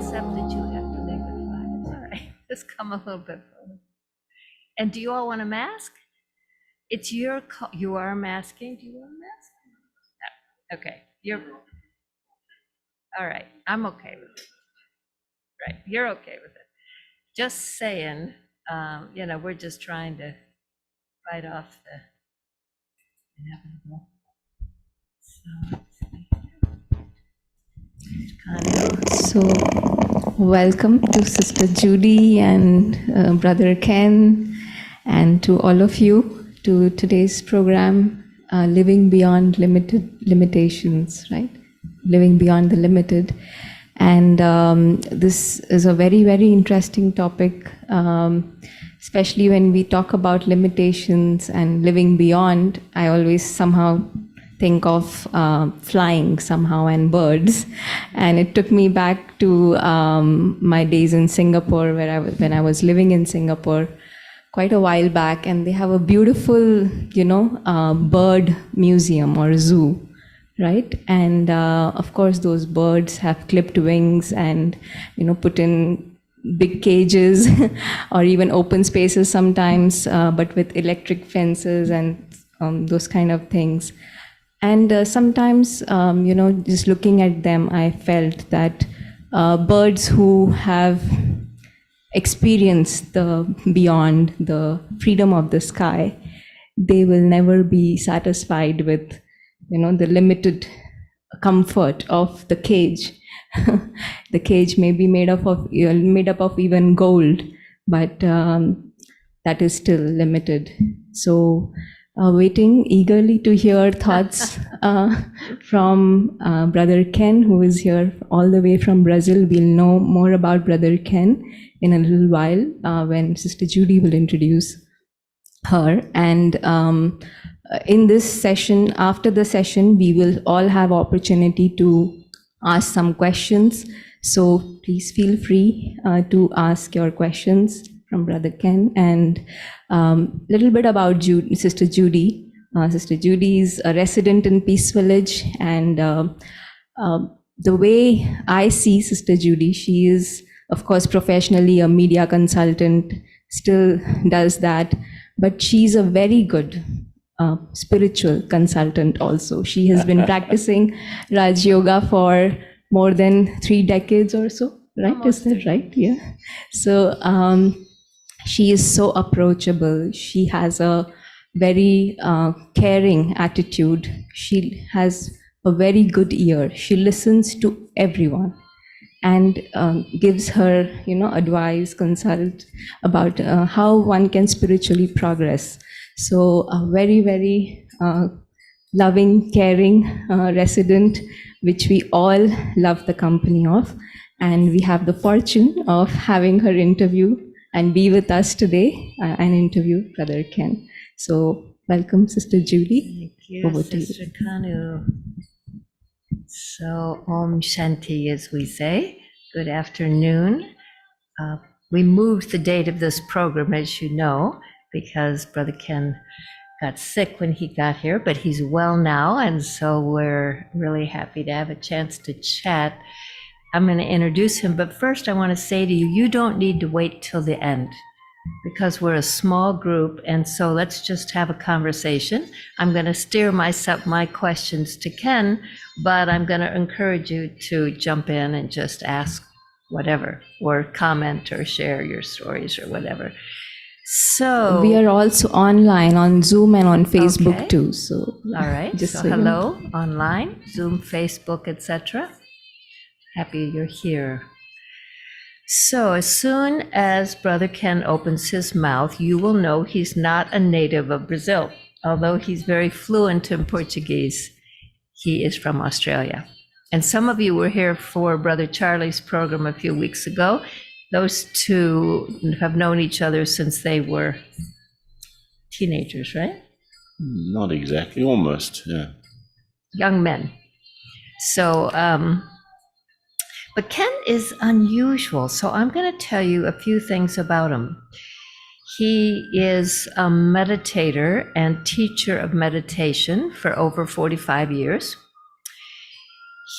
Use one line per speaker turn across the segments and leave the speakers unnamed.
except that you have to make it 5. It's all right. Just come a little bit forward. And do you all want a mask? It's your call. You are masking. Do you want a mask? No. Okay. You're all right. I'm okay with it. Right. You're okay with it. Just saying, we're just trying to fight off the inevitable.
So, welcome to Sister Judy and Brother Ken, and to all of you to today's program, Living Beyond Limitations, right? Living Beyond the Limited. And this is a very, very interesting topic, especially when we talk about limitations and living beyond. I always somehow think of flying somehow and birds, and it took me back to my days in Singapore, when I was living in Singapore quite a while back, and they have a beautiful, bird museum or zoo, right? And of course, those birds have clipped wings and put in big cages or even open spaces sometimes, but with electric fences and those kind of things. And sometimes, just looking at them, I felt that birds who have experienced the beyond, the freedom of the sky, they will never be satisfied with, the limited comfort of the cage. The cage may be made up of even gold, but that is still limited. So, waiting eagerly to hear thoughts from Brother Ken, who is here all the way from Brazil. We'll know more about Brother Ken in a little while when Sister Judy will introduce her. And in this session, after the session, we will all have opportunity to ask some questions. So please feel free to ask your questions from Brother Ken. And little bit about Sister Judy. Sister Judy is a resident in Peace Village, and the way I see Sister Judy, she is, of course, professionally a media consultant, still does that, but she's a very good spiritual consultant also. She has been practicing Raj Yoga for more than 3 decades or so, right?
Almost.
Is that right? Yeah. So she is so approachable. She has a very caring attitude. She has a very good ear. She listens to everyone and gives her, advice, consult about how one can spiritually progress. So a very, very loving, caring resident, which we all love the company of. And we have the fortune of having her interview and be with us today and interview Brother Ken. So welcome, Sister Judy.
Thank you,
Over to
Sister
you.
Kanu. So, Om Shanti, as we say. Good afternoon. We moved the date of this program, as you know, because Brother Ken got sick when he got here, but he's well now, and so we're really happy to have a chance to chat. I'm going to introduce him, but first I want to say to you, you don't need to wait till the end, because we're a small group, and so let's just have a conversation. I'm going to steer my questions to Ken, but I'm going to encourage you to jump in and just ask whatever, or comment or share your stories or whatever. So
we are also online on Zoom and on Facebook
Okay.
too. So
all right,
just
so
so you know.
hello, online, Zoom, Facebook, etc. Happy you're here. So as soon as Brother Ken opens his mouth, you will know he's not a native of Brazil. Although he's very fluent in Portuguese, he is from Australia. And some of you were here for Brother Charlie's program a few weeks ago. Those two have known each other since they were teenagers, right?
Not exactly, almost, yeah.
Young men. So, but Ken is unusual, so I'm going to tell you a few things about him. He is a meditator and teacher of meditation for over 45 years.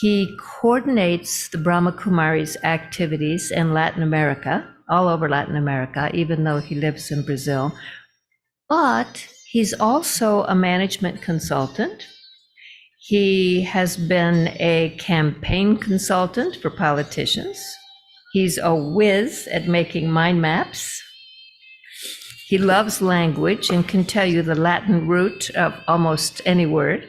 He coordinates the Brahma Kumari's activities in Latin America, all over Latin America, even though he lives in Brazil. But he's also a management consultant. He has been a campaign consultant for politicians. He's a whiz at making mind maps. He loves language and can tell you the Latin root of almost any word.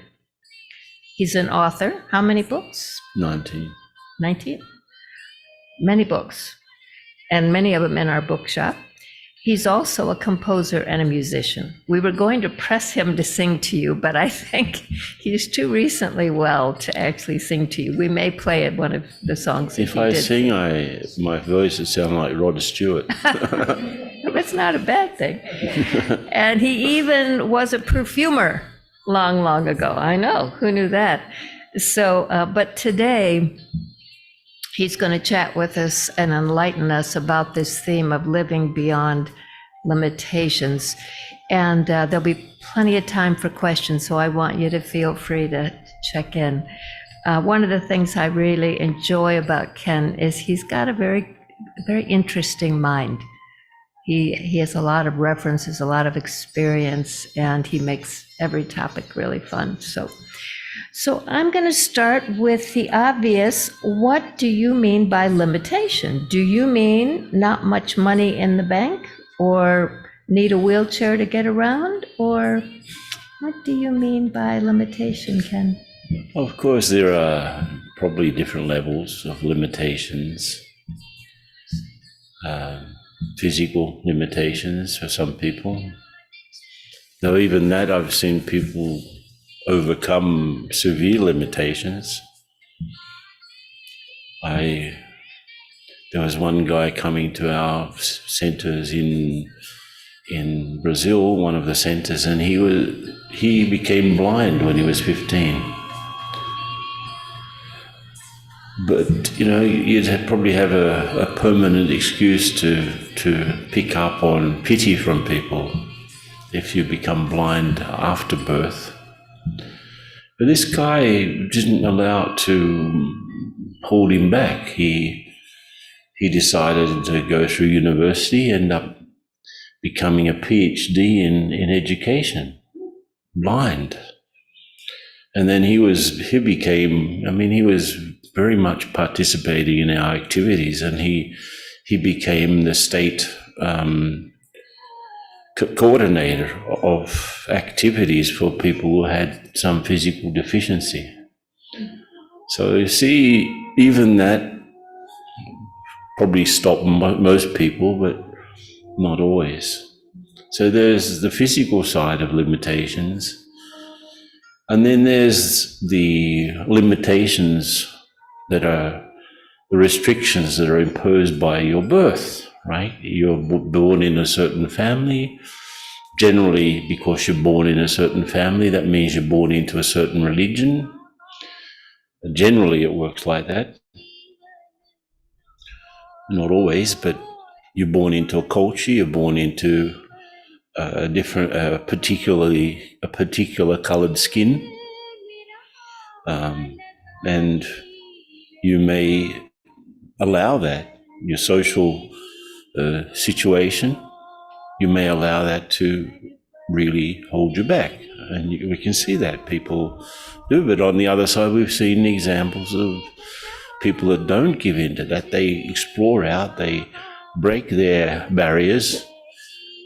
He's an author. How many books?
19.
19? Many books, and many of them in our bookshop. He's also a composer and a musician. We were going to press him to sing to you, but I think he's too recently well to actually sing to you. We may play it one of the songs.
If I sing, my voice would sound like Rod Stewart.
It's not a bad thing. And he even was a perfumer long, long ago. I know, who knew that? So, but today, he's going to chat with us and enlighten us about this theme of living beyond limitations. And there'll be plenty of time for questions, so I want you to feel free to check in. One of the things I really enjoy about Ken is he's got a very, very interesting mind. He has a lot of references, a lot of experience, and he makes every topic really fun. So I'm going to start with the obvious. What do you mean by limitation? Do you mean not much money in the bank, or need a wheelchair to get around? Or what do you mean by limitation, Ken?
Of course, there are probably different levels of limitations. Physical limitations for some people. Though even that, I've seen people overcome severe limitations. There was one guy coming to our centers in Brazil, one of the centers, and he became blind when he was 15. But, you'd probably have a permanent excuse to pick up on pity from people if you become blind after birth. But this guy didn't allow it to hold him back. He decided to go through university, end up becoming a PhD in education, blind. And then he was very much participating in our activities, and he became the state coordinator of activities for people who had some physical deficiency. So you see, even that probably stopped most people, but not always. So there's the physical side of limitations, and then there's the limitations that are the restrictions that are imposed by your birth, right? You're born in a certain family. Generally, because you're born in a certain family, that means you're born into a certain religion. Generally, it works like that. Not always, but you're born into a culture, you're born into a particular colored skin. And you may allow that, your social situation, you may allow that to really hold you back. And we can see that people do. But on the other side, we've seen examples of people that don't give in to that. They explore out, they break their barriers,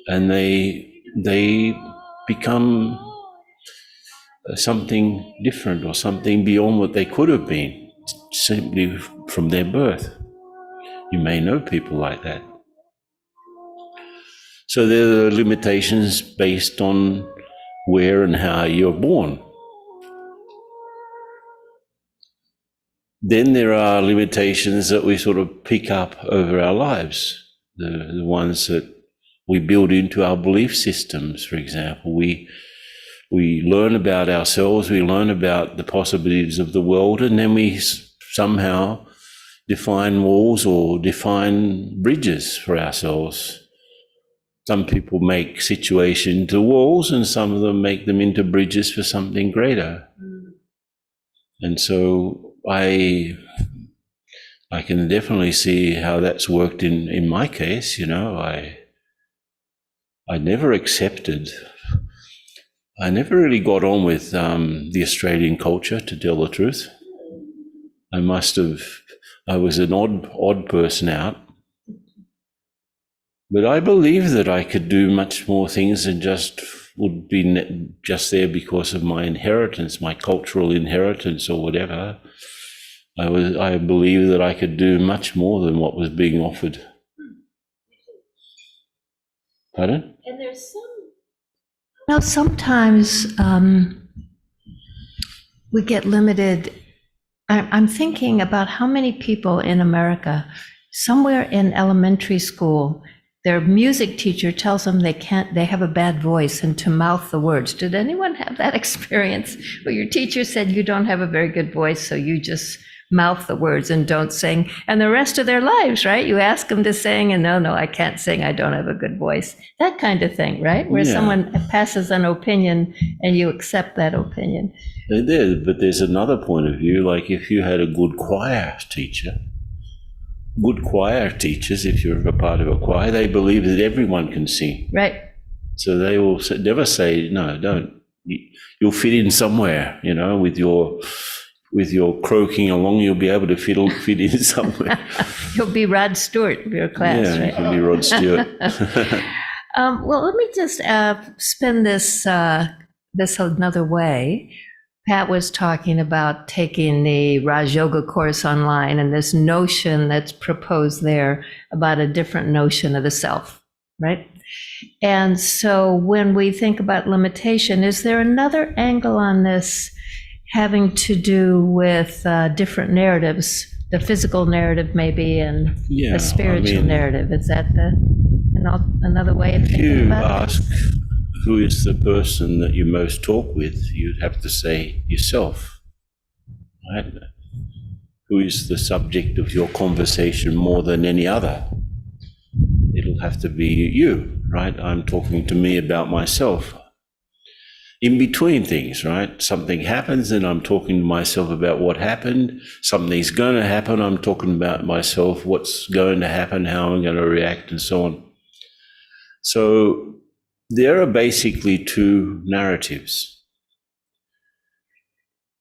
and they become something different or something beyond what they could have been simply from their birth. You may know people like that. So there are limitations based on where and how you're born. Then there are limitations that we sort of pick up over our lives, the ones that we build into our belief systems. For example, we learn about ourselves, we learn about the possibilities of the world, and then we somehow define walls or define bridges for ourselves. Some people make situations into walls, and some of them make them into bridges for something greater. And so I can definitely see how that's worked in my case. You know, I never accepted. I never really got on with the Australian culture, to tell the truth. I was an odd person out. But I believe that I could do much more things than just would be just there because of my inheritance, my cultural inheritance or whatever. I believe that I could do much more than what was being offered. Pardon?
And there's sometimes we get limited. I'm thinking about how many people in America, somewhere in elementary school, their music teacher tells them they have a bad voice and to mouth the words. Did anyone have that experience where your teacher said you don't have a very good voice, so you just mouth the words and don't sing? And the rest of their lives, right? You ask them to sing and no, I can't sing. I don't have a good voice. That kind of thing, right? Where someone passes an opinion and you accept that opinion.
But there's another point of view, like if you had a good choir teacher, good choir teachers, if you're a part of a choir, they believe that everyone can sing.
Right.
So they will never say, no, don't. You'll fit in somewhere, you know, with your croaking along, you'll be able to fit in somewhere.
You'll be Rod Stewart of your class,
right?
Yeah,
you can be Rod Stewart.
Well, let me just spin this another way. Pat was talking about taking the Raj Yoga course online and this notion that's proposed there about a different notion of the self, right? And so when we think about limitation, is there another angle on this having to do with different narratives, the physical narrative maybe and the spiritual narrative? Is that another way of thinking about it?
If you ask who is the person that you most talk with, you'd have to say yourself, right? Who is the subject of your conversation more than any other? It'll have to be you, right? I'm talking to me about myself. In between things, right? Something happens and I'm talking to myself about what happened. Something's going to happen, I'm talking about myself, what's going to happen, how I'm going to react, and so on. So there are basically two narratives.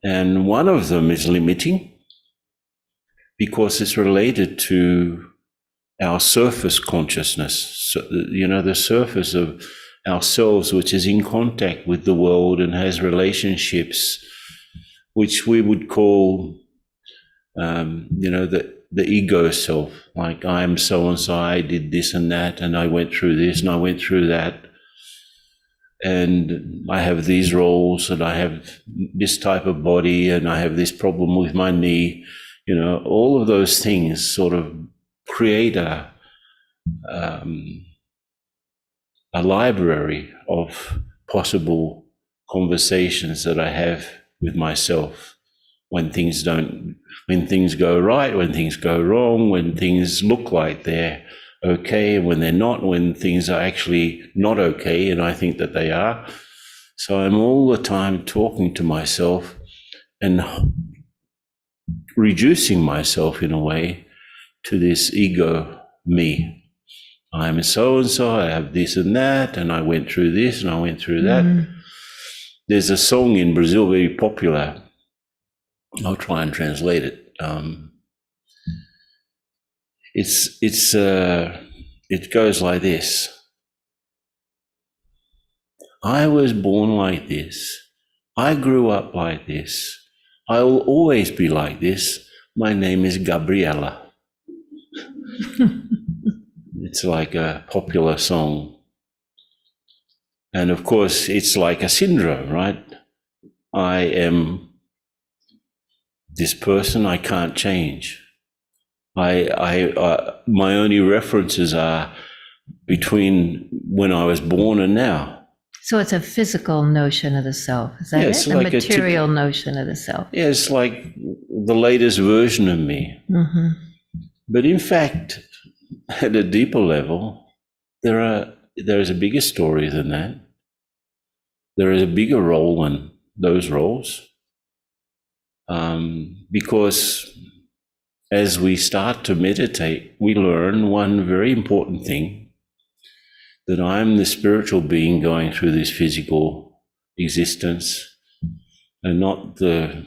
And one of them is limiting because it's related to our surface consciousness. So, you know, the surface of ourselves, which is in contact with the world and has relationships, which we would call, you know, the ego self. Like, I'm so-and-so, I did this and that, and I went through this and I went through that. And I have these roles and I have this type of body and I have this problem with my knee. You know, all of those things sort of create a library of possible conversations that I have with myself when things go right, when things go wrong, when things look like they're okay and when they're not, when things are actually not okay and I think that they are. So I'm all the time talking to myself and reducing myself in a way to this ego me. I'm so-and-so, I have this and that, and I went through this and I went through that. Mm-hmm. There's a song in Brazil very popular. I'll try and translate it. It goes like this. I was born like this. I grew up like this. I will always be like this. My name is Gabriella. It's like a popular song. And of course, it's like a syndrome, right? I am this person, I can't change. My only references are between when I was born and now.
So it's a physical notion of the self, is that it?
Like
a material notion of the self.
Yeah, it's like the latest version of me. Mm-hmm. But in fact, at a deeper level, there is a bigger story than that. There is a bigger role than those roles. Because as we start to meditate, we learn one very important thing, that I'm the spiritual being going through this physical existence and not a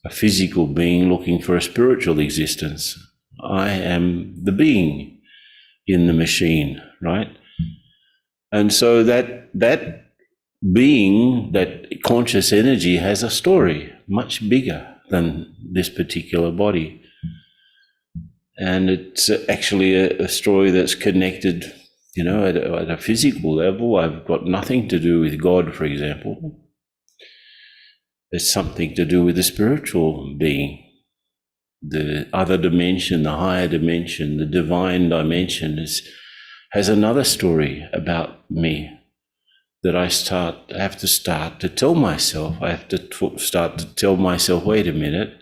physical being looking for a spiritual existence. I am the being in the machine, right? And so that being, that conscious energy, has a story much bigger than this particular body. And it's actually a story that's connected, at a physical level. I've got nothing to do with God, for example. It's something to do with the spiritual being, the other dimension, the higher dimension, the divine dimension has another story about me that I have to start to tell myself. I have to start to tell myself, wait a minute,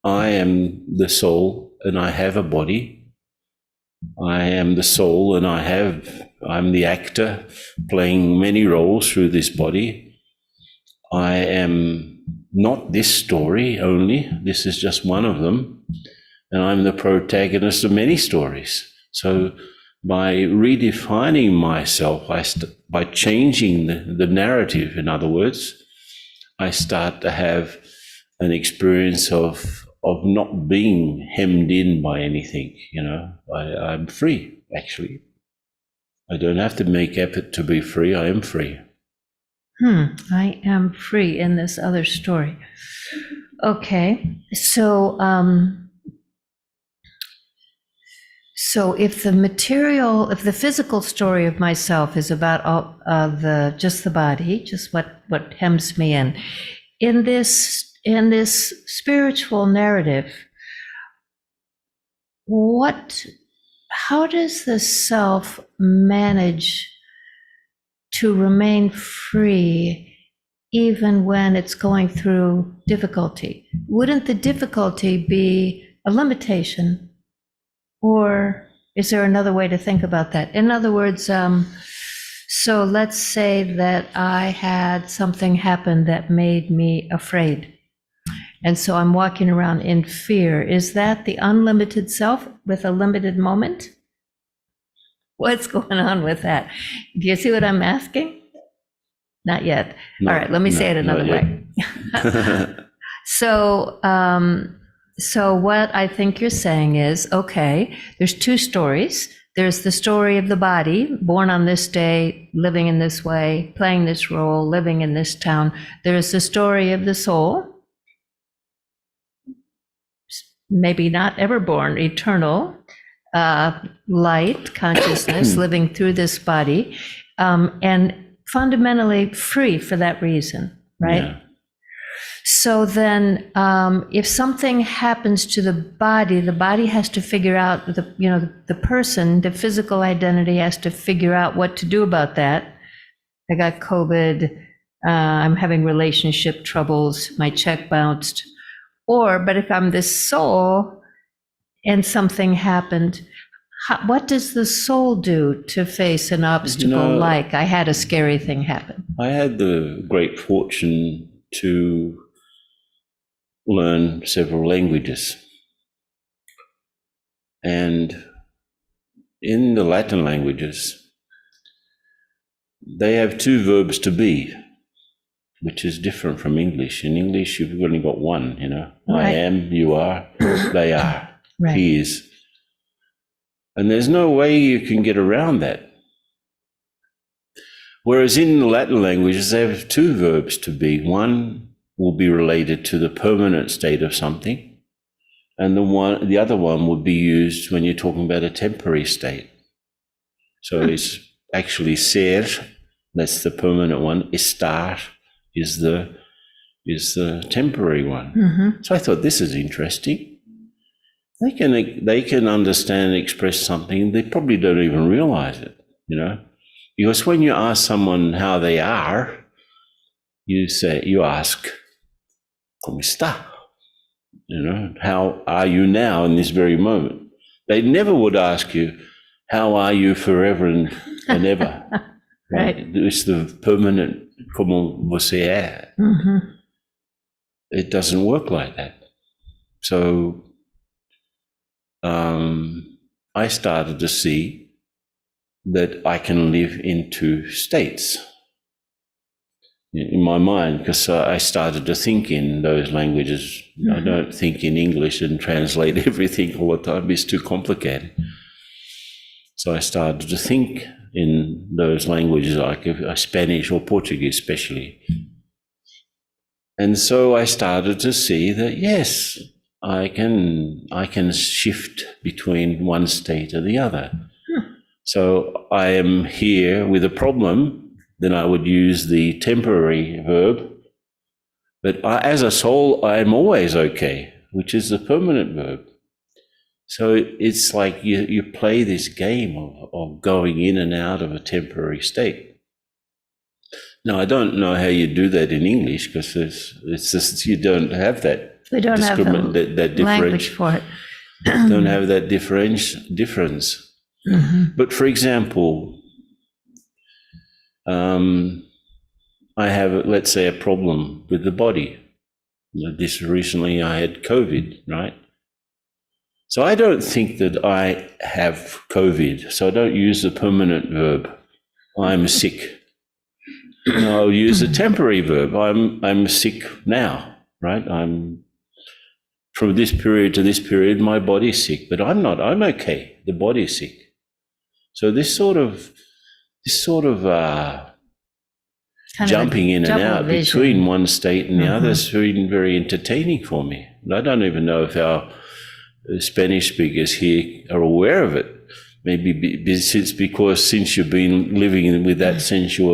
I am the soul and I have a body. I am the soul and I'm the actor playing many roles through this body. I am not this story only, this is just one of them, and I'm the protagonist of many stories. So by redefining myself, by changing the narrative, in other words, I start to have an experience of not being hemmed in by anything. I'm free, actually. I don't have to make effort to be free, I am free.
I am free in this other story. Okay, so if the physical story of myself is about just the body, just what hems me in this spiritual narrative, how does the self manage to remain free even when it's going through difficulty? Wouldn't the difficulty be a limitation? Or is there another way to think about that? In other words, so let's say that I had something happen that made me afraid. And so I'm walking around in fear. Is that the unlimited self with a limited moment? What's going on with that? Do you see what I'm asking? Not yet.
No,
all right, let me say it another way. So what I think you're saying is, okay, there's two stories. There's the story of the body, born on this day, living in this way, playing this role, living in this town. There's the story of the soul, maybe not ever born, eternal, light, consciousness, living through this body, and fundamentally free for that reason, right?
Yeah.
So then, if something happens to the body has to figure out, the person, the physical identity has to figure out what to do about that. I got COVID, I'm having relationship troubles, my check bounced. But if I'm this soul and something happened, what does the soul do to face an obstacle like I had a scary thing happen?
I had the great fortune to learn several languages. And in the Latin languages, they have two verbs to be, which is different from English. In English, you've only got one, Right. I am, you are, they are, right. He is. And there's no way you can get around that. Whereas in the Latin languages, they have two verbs to be. One will be related to the permanent state of something, and the other one would be used when you're talking about a temporary state. So it's actually ser, that's the permanent one. Estar is the temporary one. Mm-hmm. So I thought, this is interesting. They can understand and express something, they probably don't even realize it, Because when you ask someone how they are, you ask, ¿Cómo está? How are you now in this very moment? They never would ask you, how are you forever and ever?
Right.
It's the permanent, como você é.
Mm-hmm.
it doesn't work like that. So I started to see that I can live in two states in my mind, because I started to think in those languages. I don't think in English and translate everything all the time. It's too complicated. So I started to think in those languages, like Spanish or Portuguese especially. And so I started to see that, yes, I can shift between one state or the other. So I am here with a problem, then I would use the temporary verb. But as a soul, I am always okay, which is the permanent verb. So it's like you play this game of going in and out of a temporary state. Now, I don't know how you do that in English, because it's just you don't have that.
We don't have the language for it.
Don't have that difference. But for example, I have, let's say, a problem with the body. This recently I had COVID, right? So I don't think that I have COVID, so I don't use the permanent verb. I'm sick. I'll use the temporary verb. I'm sick now, right? I'm from this period to this period, my body's sick, but I'm not. I'm okay. The body's sick. So this sort of jumping in and out between one state and the other is very entertaining for me. And I don't even know if our Spanish speakers here are aware of it. Maybe it's because since you've been living with that since you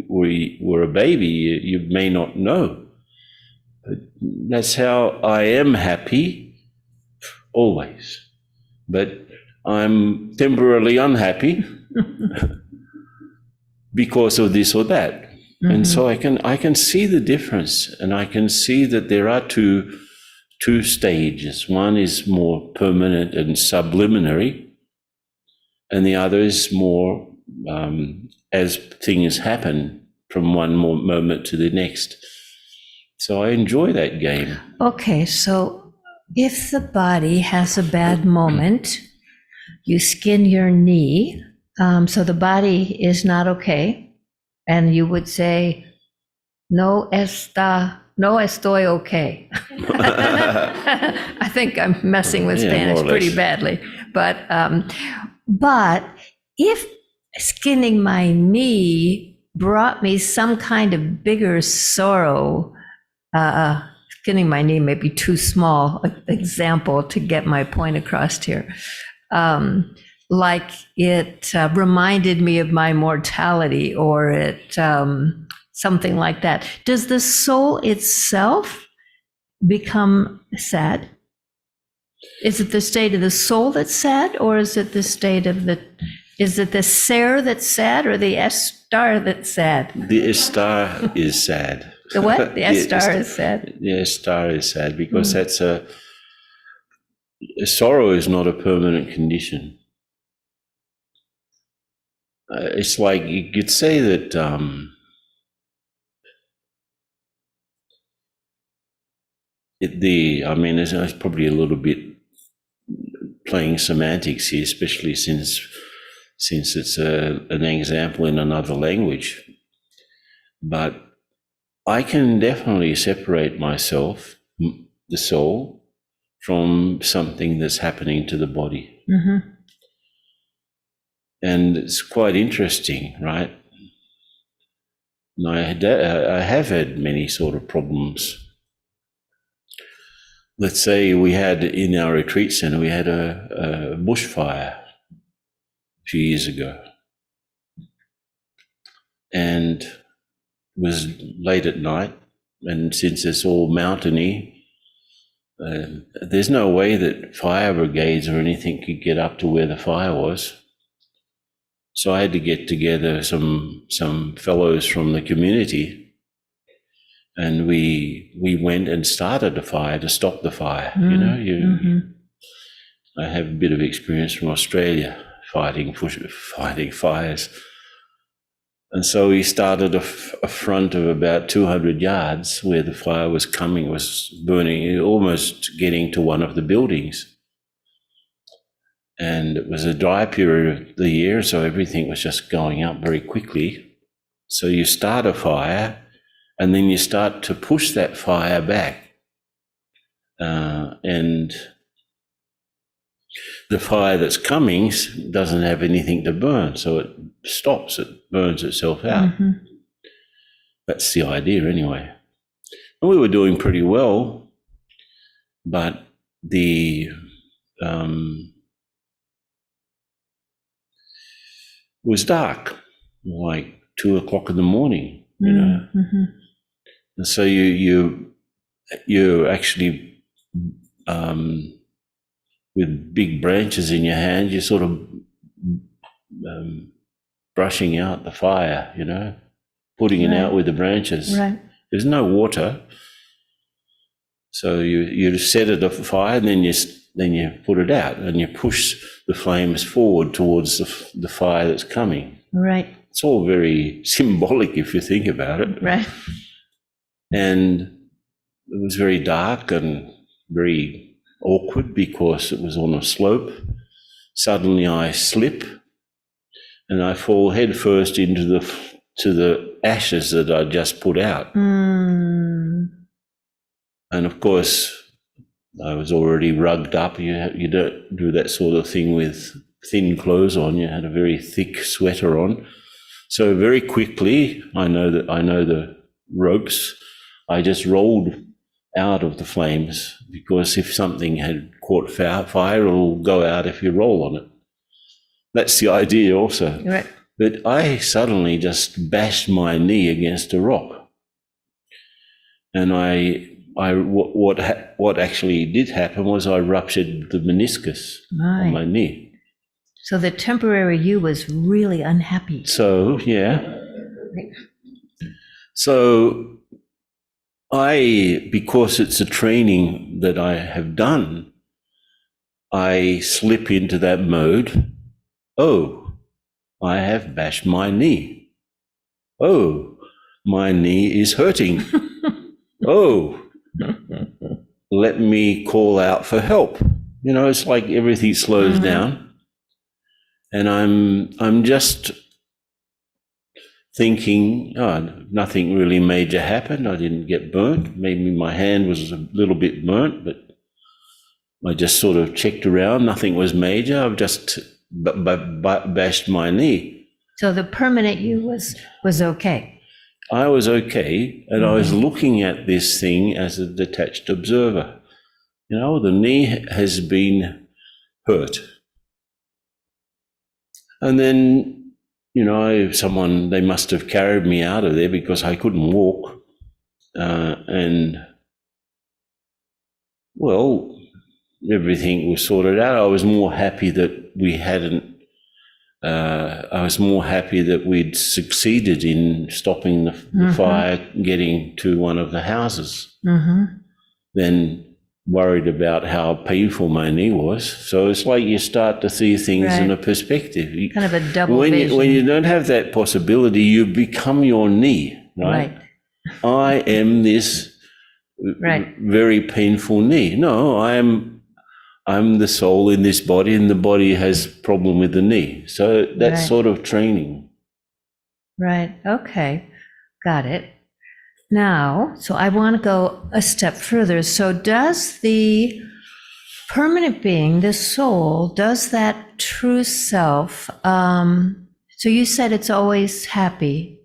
were a baby, you may not know. But that's how I am happy always. But I'm temporarily unhappy because of this or that. And so I can see the difference, and I can see that there are two stages. One is more permanent and subliminary, and the other is more as things happen from one more moment to the next. So I enjoy that game.
Okay, so if the body has a bad moment, you skin your knee, so the body is not okay, and you would say, no estoy okay. I think I'm messing with Spanish pretty badly. But if skinning my knee brought me some kind of bigger sorrow, skinning my knee may be too small an example to get my point across here. Like it reminded me of my mortality, or it something like that. Does the soul itself become sad? Is it the state of the soul that's sad, or is it the state of is it the ser that's sad, or the estar that's sad?
The estar is sad.
The what? The estar is sad.
The estar is sad because that's sorrow is not a permanent condition. It's like you could say that it's probably a little bit playing semantics here, especially since it's an example in another language. But I can definitely separate myself, the soul, from something that's happening to the body. And it's quite interesting, right? I have had many sort of problems. Let's say we had in our retreat center, we had a bushfire a few years ago. And it was late at night, and since it's all mountainy, there's no way that fire brigades or anything could get up to where the fire was. So I had to get together some fellows from the community, and we went and started a fire to stop the fire. I have a bit of experience from Australia fighting fires. And so he started a front of about 200 yards where the fire was coming, was burning, almost getting to one of the buildings. And it was a dry period of the year, so everything was just going up very quickly. So you start a fire, and then you start to push that fire back. And the fire that's coming doesn't have anything to burn, so it stops, it burns itself out.
Mm-hmm.
That's the idea anyway. And we were doing pretty well, but it was dark, like 2 o'clock in the morning, you know.
Mm-hmm.
And so you actually with big branches in your hand, you're sort of brushing out the fire, you know, putting it out with the branches.
Right.
There's no water, so you set it afire, and then you put it out, and you push the flames forward towards the fire that's coming.
Right.
It's all very symbolic if you think about it.
Right.
And it was very dark and very awkward because it was on a slope. Suddenly I slip and I fall head first into the ashes that I just put out.
Mm.
And of course, I was already rugged up. You don't do that sort of thing with thin clothes on. You had a very thick sweater on. So very quickly, I know the ropes. I just rolled out of the flames, because if something had caught fire, it'll go out if you roll on it. That's the idea also.
Right.
But I suddenly just bashed my knee against a rock. And what actually did happen was I ruptured the meniscus on my knee.
So the temporary you was really unhappy.
So, yeah. So because it's a training that I have done, I slip into that mode. Oh, I have bashed my knee. Oh, my knee is hurting. Oh, let me call out for help. You know, it's like everything slows down. And I'm just thinking, oh, nothing really major happened. I didn't get burnt. Maybe my hand was a little bit burnt, but I just sort of checked around. Nothing was major. I've just bashed my knee.
So the permanent you was okay.
I was okay, and I was looking at this thing as a detached observer. You know, the knee has been hurt. And then, you know, they must have carried me out of there because I couldn't walk. And, well, everything was sorted out. I was more happy that we'd succeeded in stopping the fire getting to one of the houses than worried about how painful my knee was. So it's like you start to see things in a perspective.
Kind of a double vision.
When you don't have that possibility, you become your knee, right? I am this very painful knee. No, I'm the soul in this body, and the body has problem with the knee. So that's sort of training.
Right. Okay. Got it. Now, so I want to go a step further. So does the permanent being, the soul, does that true self, so you said it's always happy.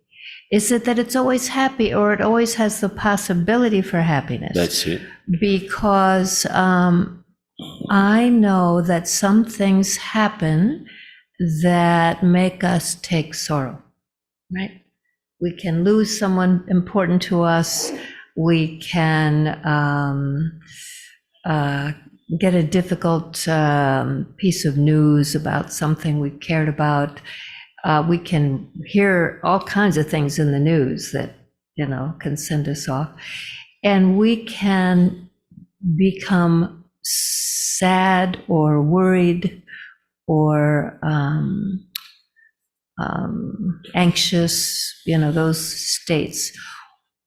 Is it that it's always happy, or it always has the possibility for happiness?
That's it.
Because I know that some things happen that make us take sorrow, right? We can lose someone important to us. We can get a difficult piece of news about something we cared about. We can hear all kinds of things in the news that, you know, can send us off. And we can become sad or worried or anxious, those states.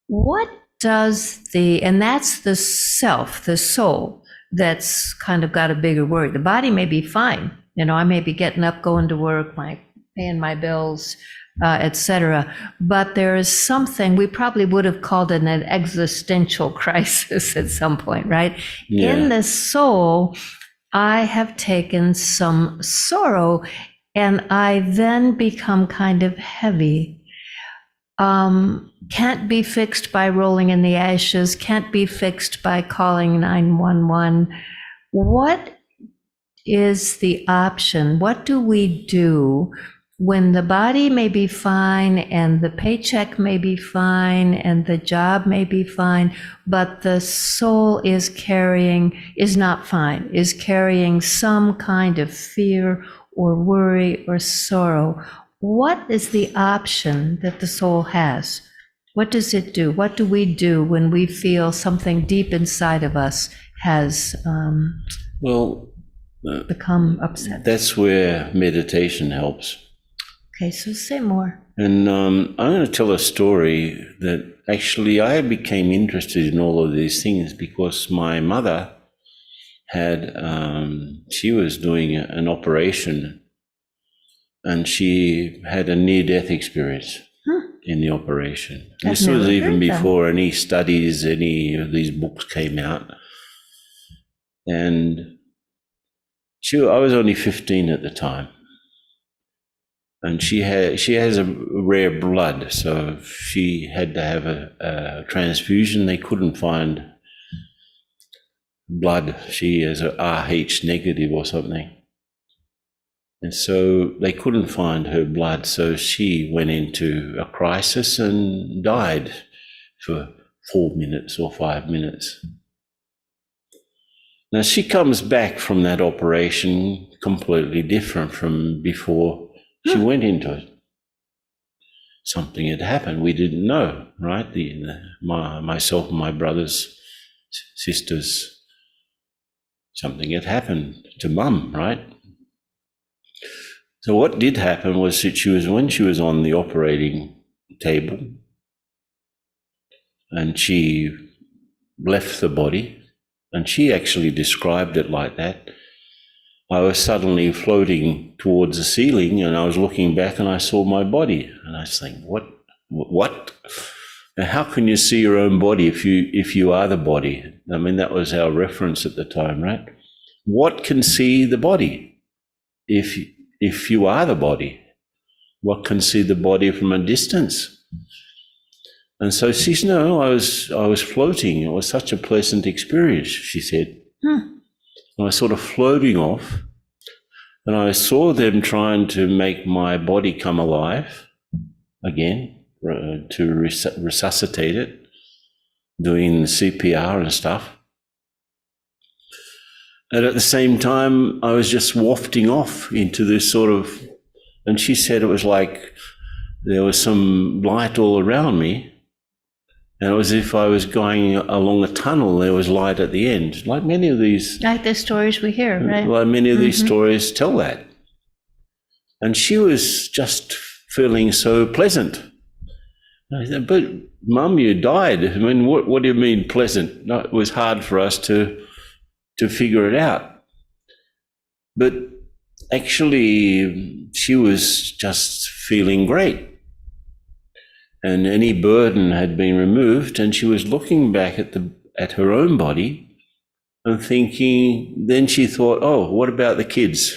What does and that's the self, the soul, that's kind of got a bigger worry. The body may be fine. I may be getting up, going to work, paying my bills, etc. But there is something, we probably would have called it an existential crisis at some point, right?
Yeah.
In the soul, I have taken some sorrow, and I then become kind of heavy. Can't be fixed by rolling in the ashes, can't be fixed by calling 911. What is the option? What do we do when the body may be fine and the paycheck may be fine and the job may be fine, but the soul is not fine, is carrying some kind of fear or worry or sorrow? What is the option that the soul has? What does it do? What do we do when we feel something deep inside of us has become upset?
That's where meditation helps.
Okay, so say more.
And I'm going to tell a story that actually I became interested in all of these things because my mother she was doing an operation, and she had a near-death experience in the operation. This was even before any studies, any of these books came out. And I was only 15 at the time. And she has a rare blood, so she had to have a transfusion. They couldn't find blood. She has a Rh negative or something. And so they couldn't find her blood, so she went into a crisis and died for 4 minutes or 5 minutes. Now she comes back from that operation completely different from before she went into it. Something had happened. We didn't know, right? Myself and my brothers, sisters, something had happened to Mum, right? So what did happen was that when she was on the operating table and she left the body, and she actually described it like that, I was suddenly floating towards the ceiling, and I was looking back and I saw my body, and I was thinking, what? Now, how can you see your own body if you are the body? I mean, that was our reference at the time, right? What can see the body if you are the body? What can see the body from a distance? And so she said, no, I was floating. It was such a pleasant experience, she said. And I was sort of floating off, and I saw them trying to make my body come alive again, to resuscitate it, doing CPR and stuff. And at the same time, I was just wafting off into this sort of, and she said it was like there was some light all around me, and it was as if I was going along a tunnel. There was light at the end, like many of these.
Like the stories we hear, right?
Like many of these stories tell that. And she was just feeling so pleasant. I said, but Mum, you died. I mean, what do you mean pleasant? No, it was hard for us to figure it out. But actually, she was just feeling great. And any burden had been removed, and she was looking back at her own body and thinking, then she thought, oh, what about the kids?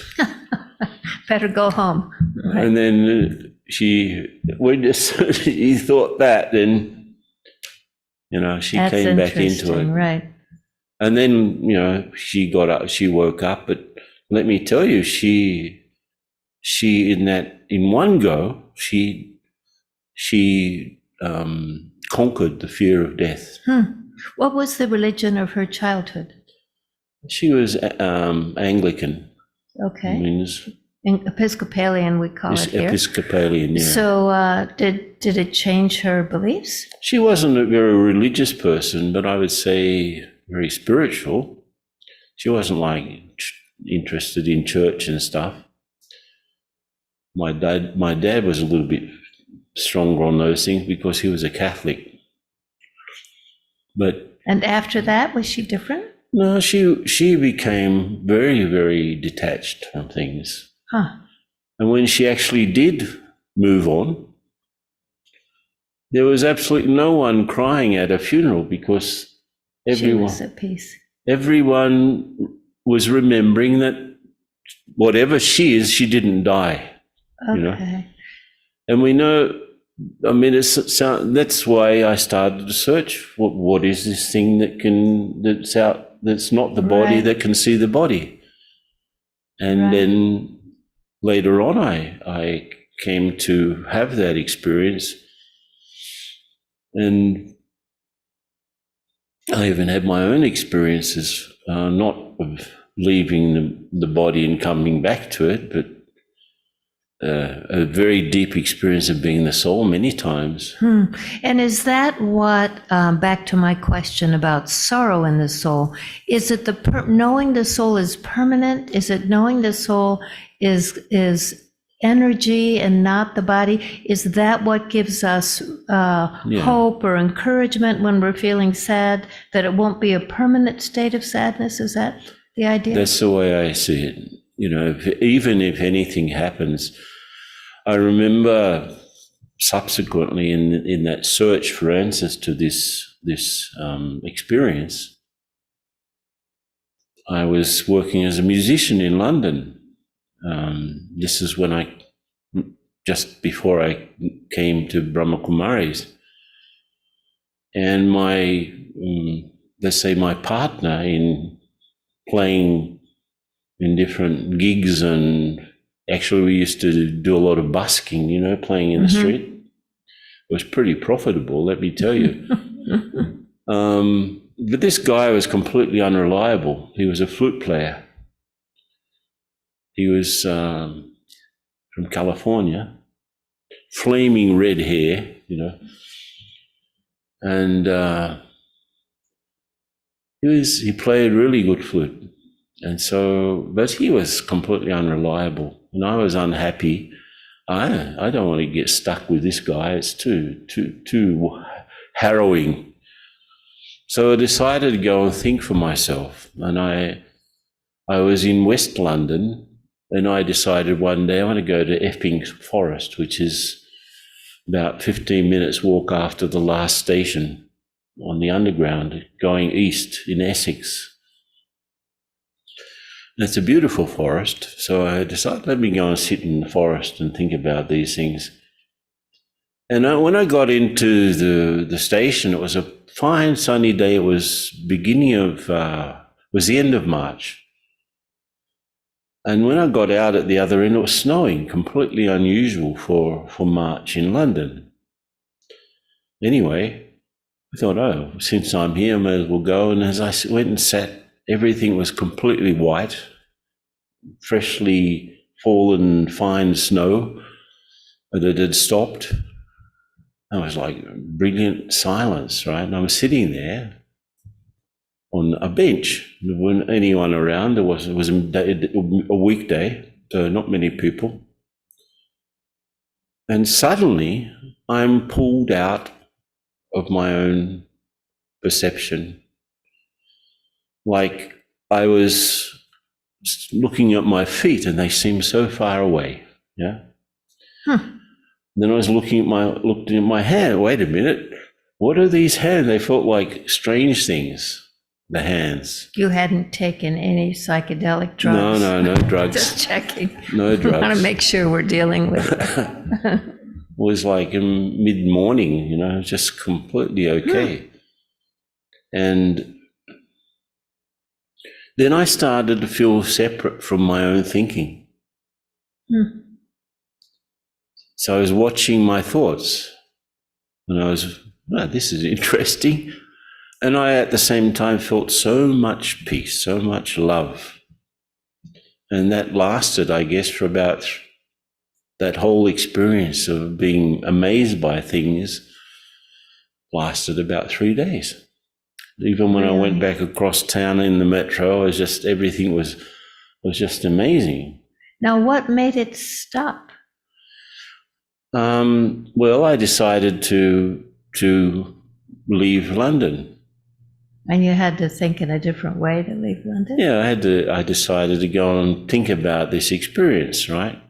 Better go home. Right.
And then when she thought that, then, she
That's
came back into it.
Right.
And then, she got up, she woke up, but let me tell you, she in one go, she conquered the fear of death.
What was the religion of her childhood?
She was Anglican.
Okay.
Means
Episcopalian, we call it here.
Episcopalian, yeah.
So did it change her beliefs?
She wasn't a very religious person, but I would say very spiritual. She wasn't like interested in church and stuff. My dad was a little bit stronger on those things because he was a Catholic. But
And after that, was she different?
no, she became very, very detached from things.
Huh.
And when she actually did move on, there was absolutely no one crying at a funeral because
She was at peace.
everyone was remembering that whatever she is, she didn't die.
Okay.
You know? And we know, I mean, that's why I started to search. What is this thing that's out, that's not the body,
Right.
that can see the body? And
Right.
then later on, I came to have that experience. And I even had my own experiences, not of leaving the body and coming back to it, but a very deep experience of being the soul many times.
And is that what, back to my question about sorrow in the soul, is it knowing the soul is permanent? Is it knowing the soul is energy and not the body? Is that what gives us hope or encouragement when we're feeling sad, that it won't be a permanent state of sadness? Is that the idea?
That's the way I see it. You know, even if anything happens, I remember subsequently in that search for answers to this experience, I was working as a musician in London. This is when just before I came to Brahma Kumaris, and let's say my partner in playing in different gigs, and actually we used to do a lot of busking, you know, playing in the street. It was pretty profitable, let me tell you. But this guy was completely unreliable. He was a flute player. He was from California, flaming red hair, you know, and he played really good flute. And so, but he was completely unreliable, and I was unhappy. I don't want to get stuck with this guy. It's too harrowing. So I decided to go and think for myself. And I was in West London, and I decided one day I want to go to Epping Forest, which is about 15 minutes walk after the last station on the underground, going east in Essex. And it's a beautiful forest, so I decided, let me go and sit in the forest and think about these things. And when I got into the station, it was a fine sunny day. It was was the end of March. And when I got out at the other end, it was snowing, completely unusual for March in London. Anyway, I thought, oh, since I'm here, I may as well go. And as I went and sat, everything was completely white, freshly fallen fine snow, but it had stopped. I was like brilliant silence, right? And I was sitting there on a bench. There wasn't anyone around. It was a weekday, so not many people. And suddenly I'm pulled out of my own perception. Like I was looking at my feet and they seemed so far away. Yeah. Then I was looking at my hand. Wait a minute. What are these hands? They felt like strange things. The hands.
You hadn't taken any psychedelic drugs?
No drugs.
Just checking.
No drugs.
I want to make sure we're dealing with it.
It was like in mid-morning, you know, just completely okay. And then I started to feel separate from my own thinking. So I was watching my thoughts, and I was, this is interesting. And I, at the same time, felt so much peace, so much love. And that lasted, I guess, for about that whole experience of being amazed by things lasted about 3 days. Even when I went back across town in the metro, everything was just amazing.
Now, what made it stop?
Well, I decided to leave London.
And you had to think in a different way to leave London?
Yeah, I decided to go and think about this experience, right?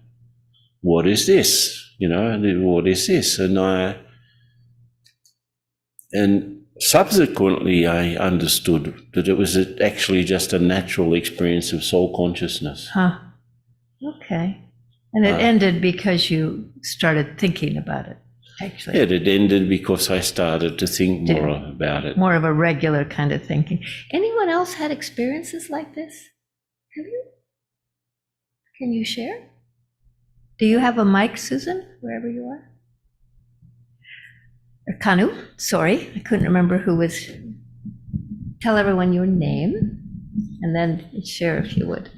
What is this? What is this? And subsequently I understood that it was actually just a natural experience of soul consciousness.
Huh. Okay. And it ended because you started thinking about it, actually.
Yeah, it ended because I started to think more about it.
More of a regular kind of thinking. Anyone else had experiences like this? Have you? Can you share? Do you have a mic, Susan, wherever you are? Or Kanu, sorry, I couldn't remember who was. Tell everyone your name and then share if you would.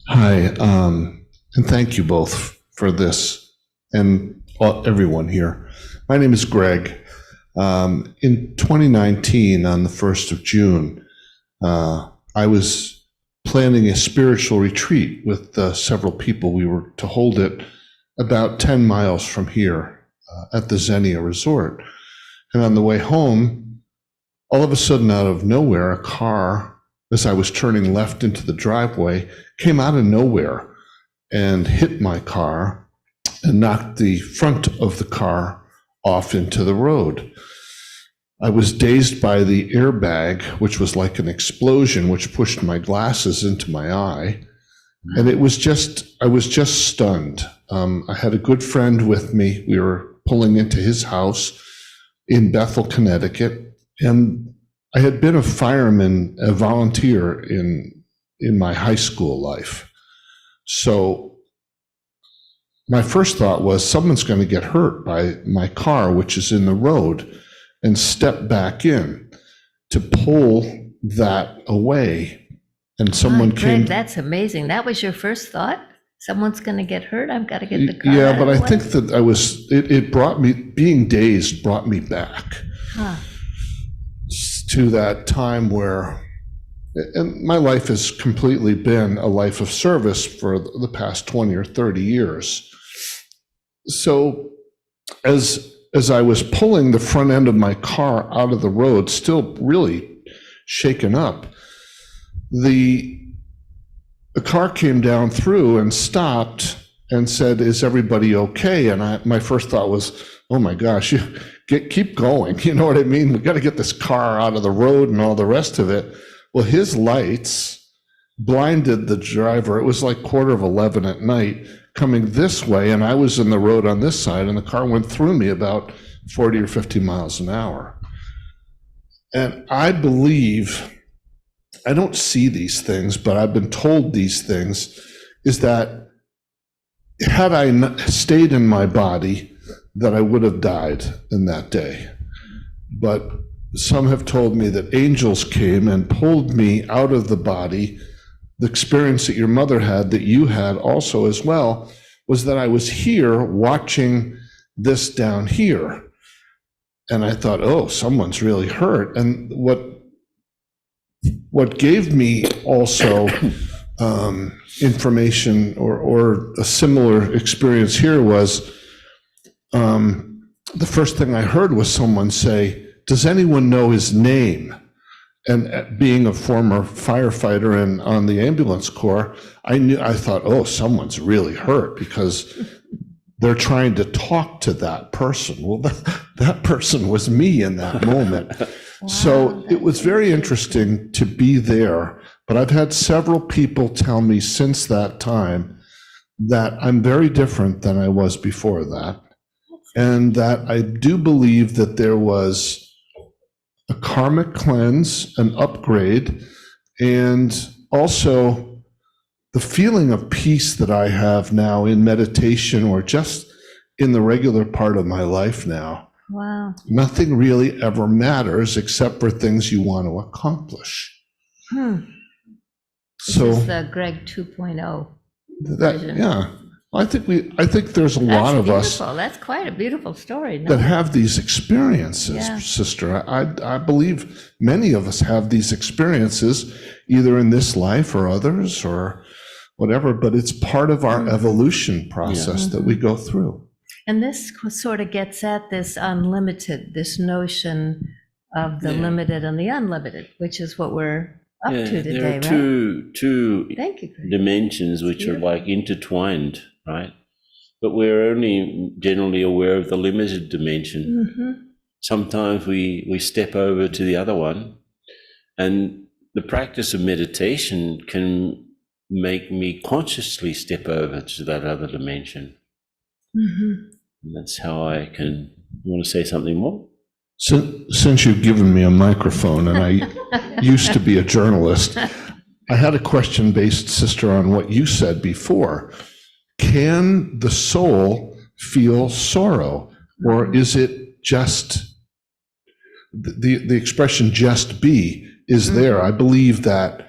Hi, and thank you both for this and everyone here. My name is Greg. In 2019, on the 1st of June, I was planning a spiritual retreat with several people. We were to hold it about 10 miles from here at the Xenia Resort. And on the way home, all of a sudden, out of nowhere, a car, as I was turning left into the driveway, came out of nowhere and hit my car and knocked the front of the car off into the road. I was dazed by the airbag, which was like an explosion, which pushed my glasses into my eye. And I was just stunned. I had a good friend with me. We were pulling into his house in Bethel, Connecticut. And I had been a fireman, a volunteer in my high school life. So my first thought was someone's going to get hurt by my car, which is in the road, and step back in to pull that away. And someone came.
That's amazing. That was your first thought? Someone's going to get hurt? I've got to get the car
Yeah,
out
but
of
I
the way?
think that it brought me, being dazed brought me back to that time where, and my life has completely been a life of service for the past 20 or 30 years. So as I was pulling the front end of my car out of the road, still really shaken up, the car came down through and stopped and said, "Is everybody okay?" And my first thought was, "Oh my gosh, keep going." You know what I mean? We got to get this car out of the road and all the rest of it. Well, his lights blinded the driver. It was like 11:15 at night coming this way, and I was in the road on this side, and the car went through me about 40 or 50 miles an hour. And I believe, I don't see these things, but I've been told these things, is that had I stayed in my body, that I would have died in that day. But some have told me that angels came and pulled me out of the body. The experience that your mother had, that you had also as well, was that I was here watching this down here. And I thought, oh, someone's really hurt. And what gave me also information or a similar experience here was the first thing I heard was someone say, "Does anyone know his name?" And being a former firefighter and on the ambulance corps, I thought, oh, someone's really hurt because they're trying to talk to that person. Well, that person was me in that moment.
Wow,
So it was very interesting to be there. But I've had several people tell me since that time that I'm very different than I was before that. And that I do believe that there was a karmic cleanse, an upgrade, and also the feeling of peace that I have now in meditation or just in the regular part of my life now.
Wow.
Nothing really ever matters except for things you want to accomplish.
This
So
is the Greg 2.0. vision.
yeah, I think there's a lot
That's
of us
beautiful. That's quite a beautiful story. No?
that have these experiences,
Yeah.
sister. I believe many of us have these experiences either in this life or others, or whatever, but it's part of our evolution process that we go through.
And this sort of gets at this unlimited, this notion of the limited and the unlimited, which is what we're up to today,
there are
right?
two
Thank you, Greg.
dimensions which are like intertwined, right? But we're only generally aware of the limited dimension. Sometimes we step over to the other one, and the practice of meditation can make me consciously step over to that other dimension. And that's how I can. You want to say something more?
Since you've given me a microphone, and I used to be a journalist, I had a question based, Sister, on what you said before. Can the soul feel sorrow, or is it just the expression "just be" is there? I believe that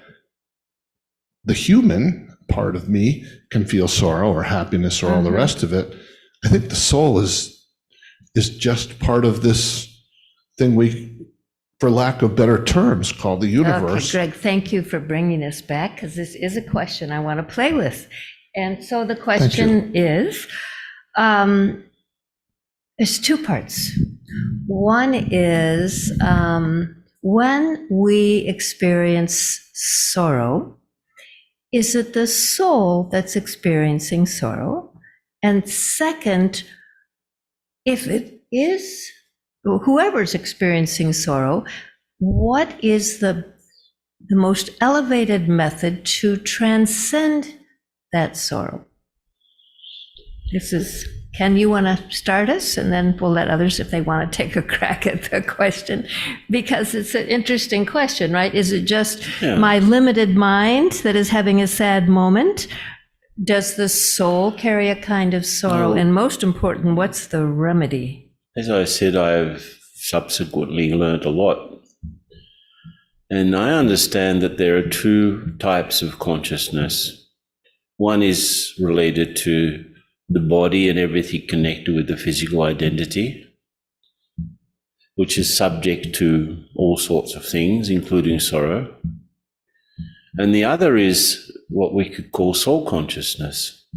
the human part of me can feel sorrow or happiness or all the rest of it. I think the soul is just part of this thing we, for lack of better terms, call the universe.
Okay, Greg, thank you for bringing us back, because this is a question I want to play with. And so the question is, there's two parts. One is when we experience sorrow, is it the soul that's experiencing sorrow? And second, if it is whoever's experiencing sorrow, what is the most elevated method to transcend that sorrow? Ken, you want to start us, and then we'll let others, if they want to take a crack at the question, because it's an interesting question, right? Is it just my limited mind that is having a sad moment? Does the soul carry a kind of sorrow? And most important, what's the remedy?
As I said, I've subsequently learned a lot. And I understand that there are two types of consciousness. One is related to the body and everything connected with the physical identity, which is subject to all sorts of things, including sorrow. And the other is what we could call soul consciousness,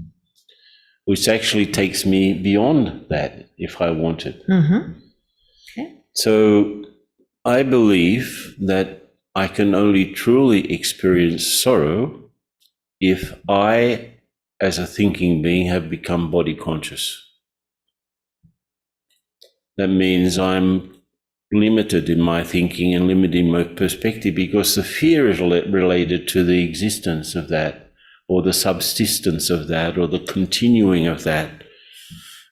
which actually takes me beyond that if I want it.
Okay.
So I believe that I can only truly experience sorrow if I, as a thinking being, have become body conscious. That means I'm limited in my thinking and limited in my perspective, because the fear is related to the existence of that, or the subsistence of that, or the continuing of that.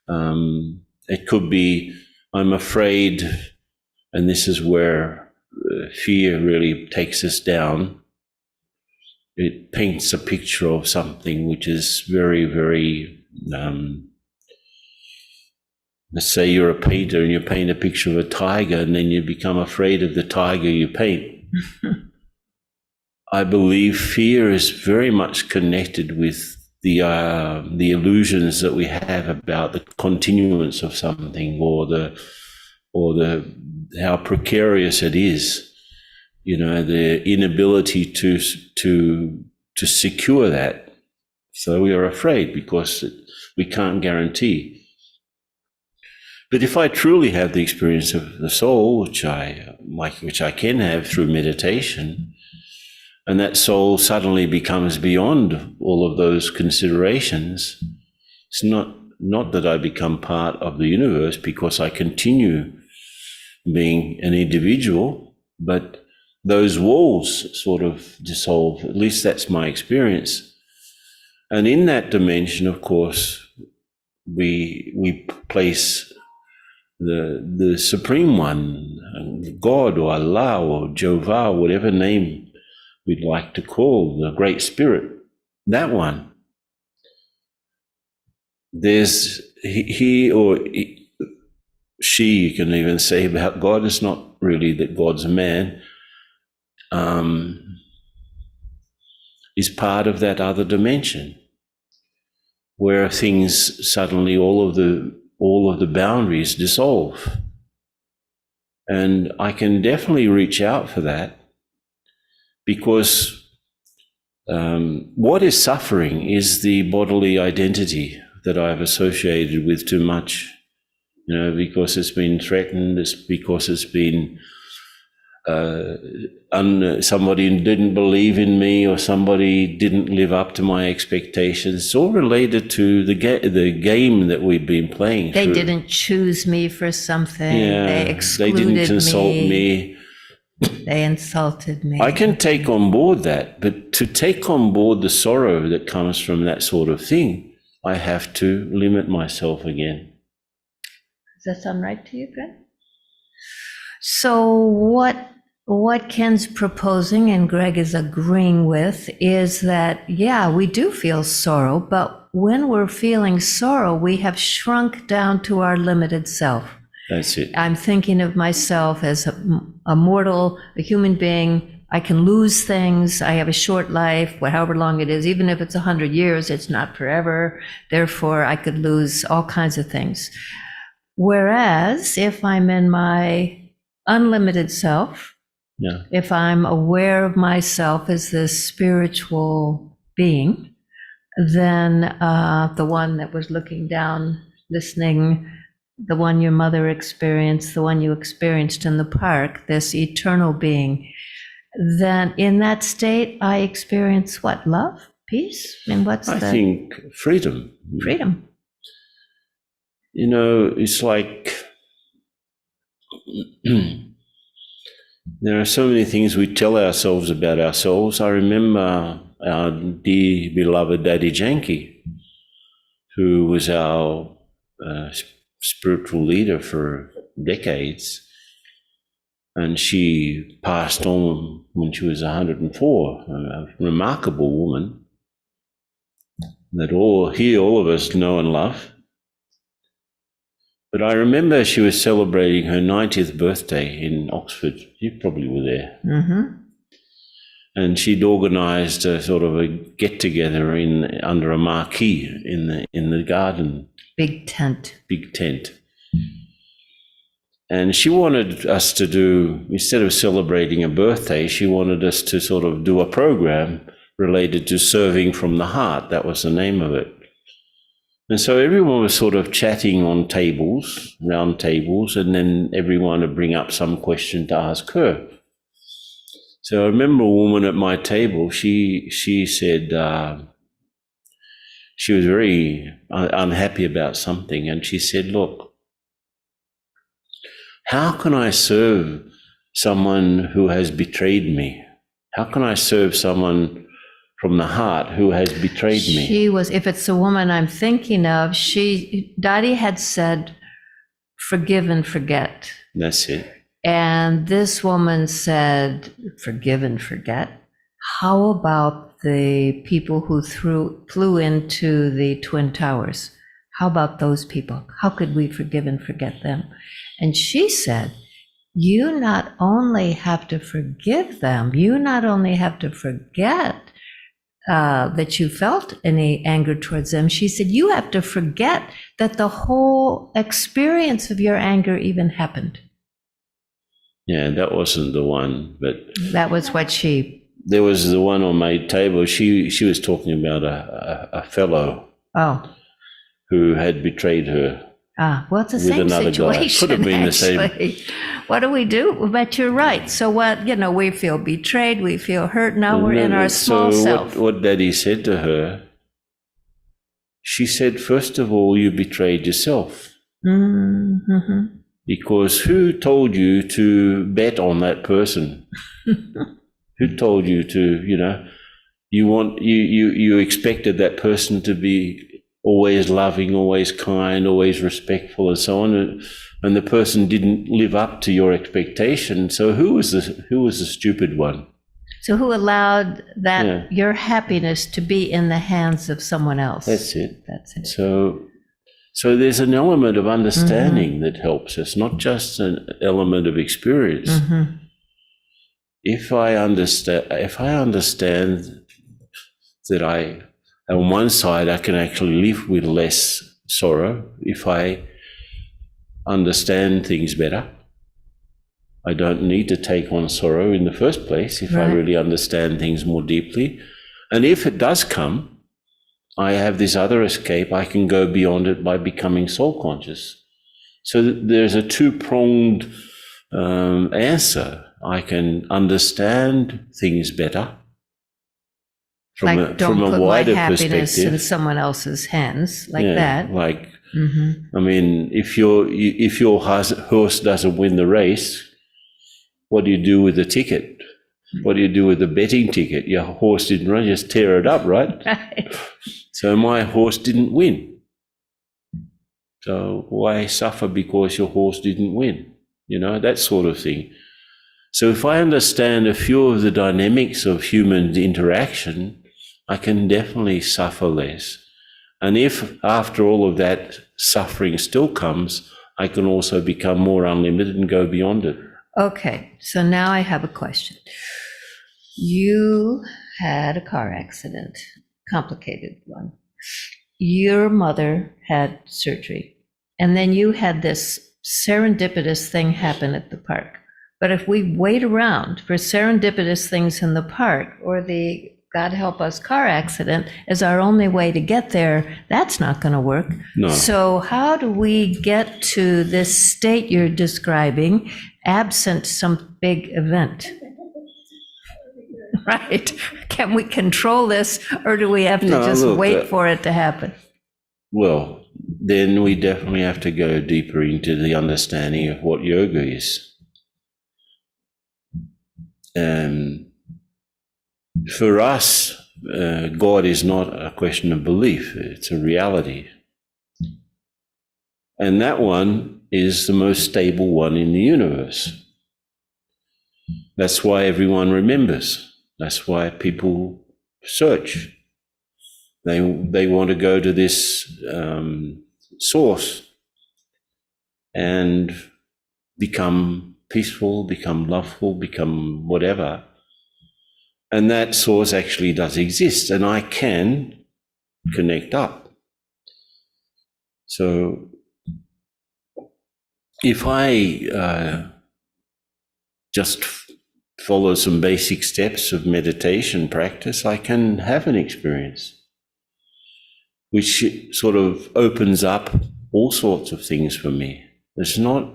It could be, I'm afraid, and this is where fear really takes us down. It paints a picture of something which is very, very, let's say you're a painter and you paint a picture of a tiger, and then you become afraid of the tiger you paint. I believe fear is very much connected with the illusions that we have about the continuance of something, or the how precarious it is. You know, the inability to secure that. So we are afraid because we can't guarantee. But if I truly have the experience of the soul, which I can have through meditation, and that soul suddenly becomes beyond all of those considerations, it's not that I become part of the universe, because I continue being an individual, but those walls sort of dissolve. At least that's my experience. And in that dimension, of course, we place the Supreme One, God or Allah or Jehovah, whatever name we'd like to call, the Great Spirit, that one. There's he or she, you can even say about God. It's not really that God's a man, is part of that other dimension, where things suddenly, all of the boundaries dissolve. And I can definitely reach out for that, because What is suffering is the bodily identity that I've associated with too much, because it's been threatened, it's because it's been somebody didn't believe in me, or somebody didn't live up to my expectations. It's all related to the game that we've been playing.
They didn't choose me for something.
Yeah,
they excluded
they didn't consult me.
They insulted me.
I can take on board that, but to take on board the sorrow that comes from that sort of thing, I have to limit myself again.
Does that sound right to you, Greg? So what Ken's proposing and Greg is agreeing with is that, yeah, we do feel sorrow, but when we're feeling sorrow, we have shrunk down to our limited self.
That's it.
I'm thinking of myself as a mortal, a human being. I can lose things. I have a short life, however long it is. Even if it's 100 years, it's not forever. Therefore, I could lose all kinds of things. Whereas if I'm in my unlimited self, if I'm aware of myself as this spiritual being, then the one that was looking down, listening, the one your mother experienced, the one you experienced in the park, this eternal being, then in that state, I experience what? Love? Peace? And
I think freedom.
Freedom.
It's like there are so many things we tell ourselves about ourselves. I remember our dear beloved Daddy Janky, who was our spiritual leader for decades, and she passed on when she was 104, a remarkable woman that all of us know and love. But I remember she was celebrating her 90th birthday in Oxford. You probably were there.
Mm-hmm.
And she'd organised a sort of a get-together under a marquee in the garden.
Big tent.
And she wanted us to do, instead of celebrating a birthday, she wanted us to sort of do a program related to serving from the heart. That was the name of it. And so everyone was sort of chatting on tables, round tables, and then everyone would bring up some question to ask her. So I remember a woman at my table, she said she was very unhappy about something, and she said, look, how can I serve someone who has betrayed me? How can I serve someone from the heart who has betrayed me?
She was, if it's the woman I'm thinking of, Dottie had said, forgive and forget.
That's it.
And this woman said, forgive and forget. How about the people who flew into the Twin Towers? How about those people? How could we forgive and forget them? And she said, you not only have to forgive them, you not only have to forget that you felt any anger towards them. She said, you have to forget that the whole experience of your anger even happened.
Yeah, that wasn't the one, but
that was what
there was the one on my table. She was talking about a fellow who had betrayed her.
Well, it's the same situation.
Could have been
actually.
The same.
What do we do? But you're right. So what, we feel betrayed, we feel hurt. Now we're in our small self.
What Daddy said to her, she said, first of all, you betrayed yourself.
Mm-hmm.
Because who told you to bet on that person? Who told you to, you expected that person to be always loving, always kind, always respectful, and so on, and the person didn't live up to your expectation. So who was the stupid one?
So who allowed that your happiness to be in the hands of someone else?
That's it. So there's an element of understanding that helps us, not just an element of experience.
Mm-hmm.
If I understand that on one side, I can actually live with less sorrow. If I understand things better, I don't need to take on sorrow in the first place. If I really understand things more deeply, And if it does come, I have this other escape. I can go beyond it by becoming soul conscious. So there's a two-pronged answer. I can understand things better from
Like,
a
don't put my
wider
happiness in
perspective.
someone else's hands, like
Yeah,
that.
like,
Mm-hmm.
I mean, if your horse doesn't win the race, what do you do with the ticket? What do you do with the betting ticket? Your horse didn't run, just tear it up, right?
Right.
So my horse didn't win. So why suffer because your horse didn't win? You know, that sort of thing. So if I understand a few of the dynamics of human interaction, I can definitely suffer less. And if after all of that suffering still comes, I can also become more unlimited and go beyond it.
Okay, so now I have a question. You had a car accident, complicated one. Your mother had surgery, and then you had this serendipitous thing happen at the park. But if we wait around for serendipitous things in the park, or the, God help us, car accident is our only way to get there, that's not going to work.
No.
So how do we get to this state you're describing, absent some big event? Right? Can we control this, or do we have to
No,
just
look,
wait for it to happen?
Well, then we definitely have to go deeper into the understanding of what yoga is. For us, God is not a question of belief, it's a reality. And that one is the most stable one in the universe. That's why everyone remembers. That's why people search. They want to go to this source and become peaceful, become loveful, become whatever. And that source actually does exist, and I can connect up. So if I just follow some basic steps of meditation practice, I can have an experience which sort of opens up all sorts of things for me. It's not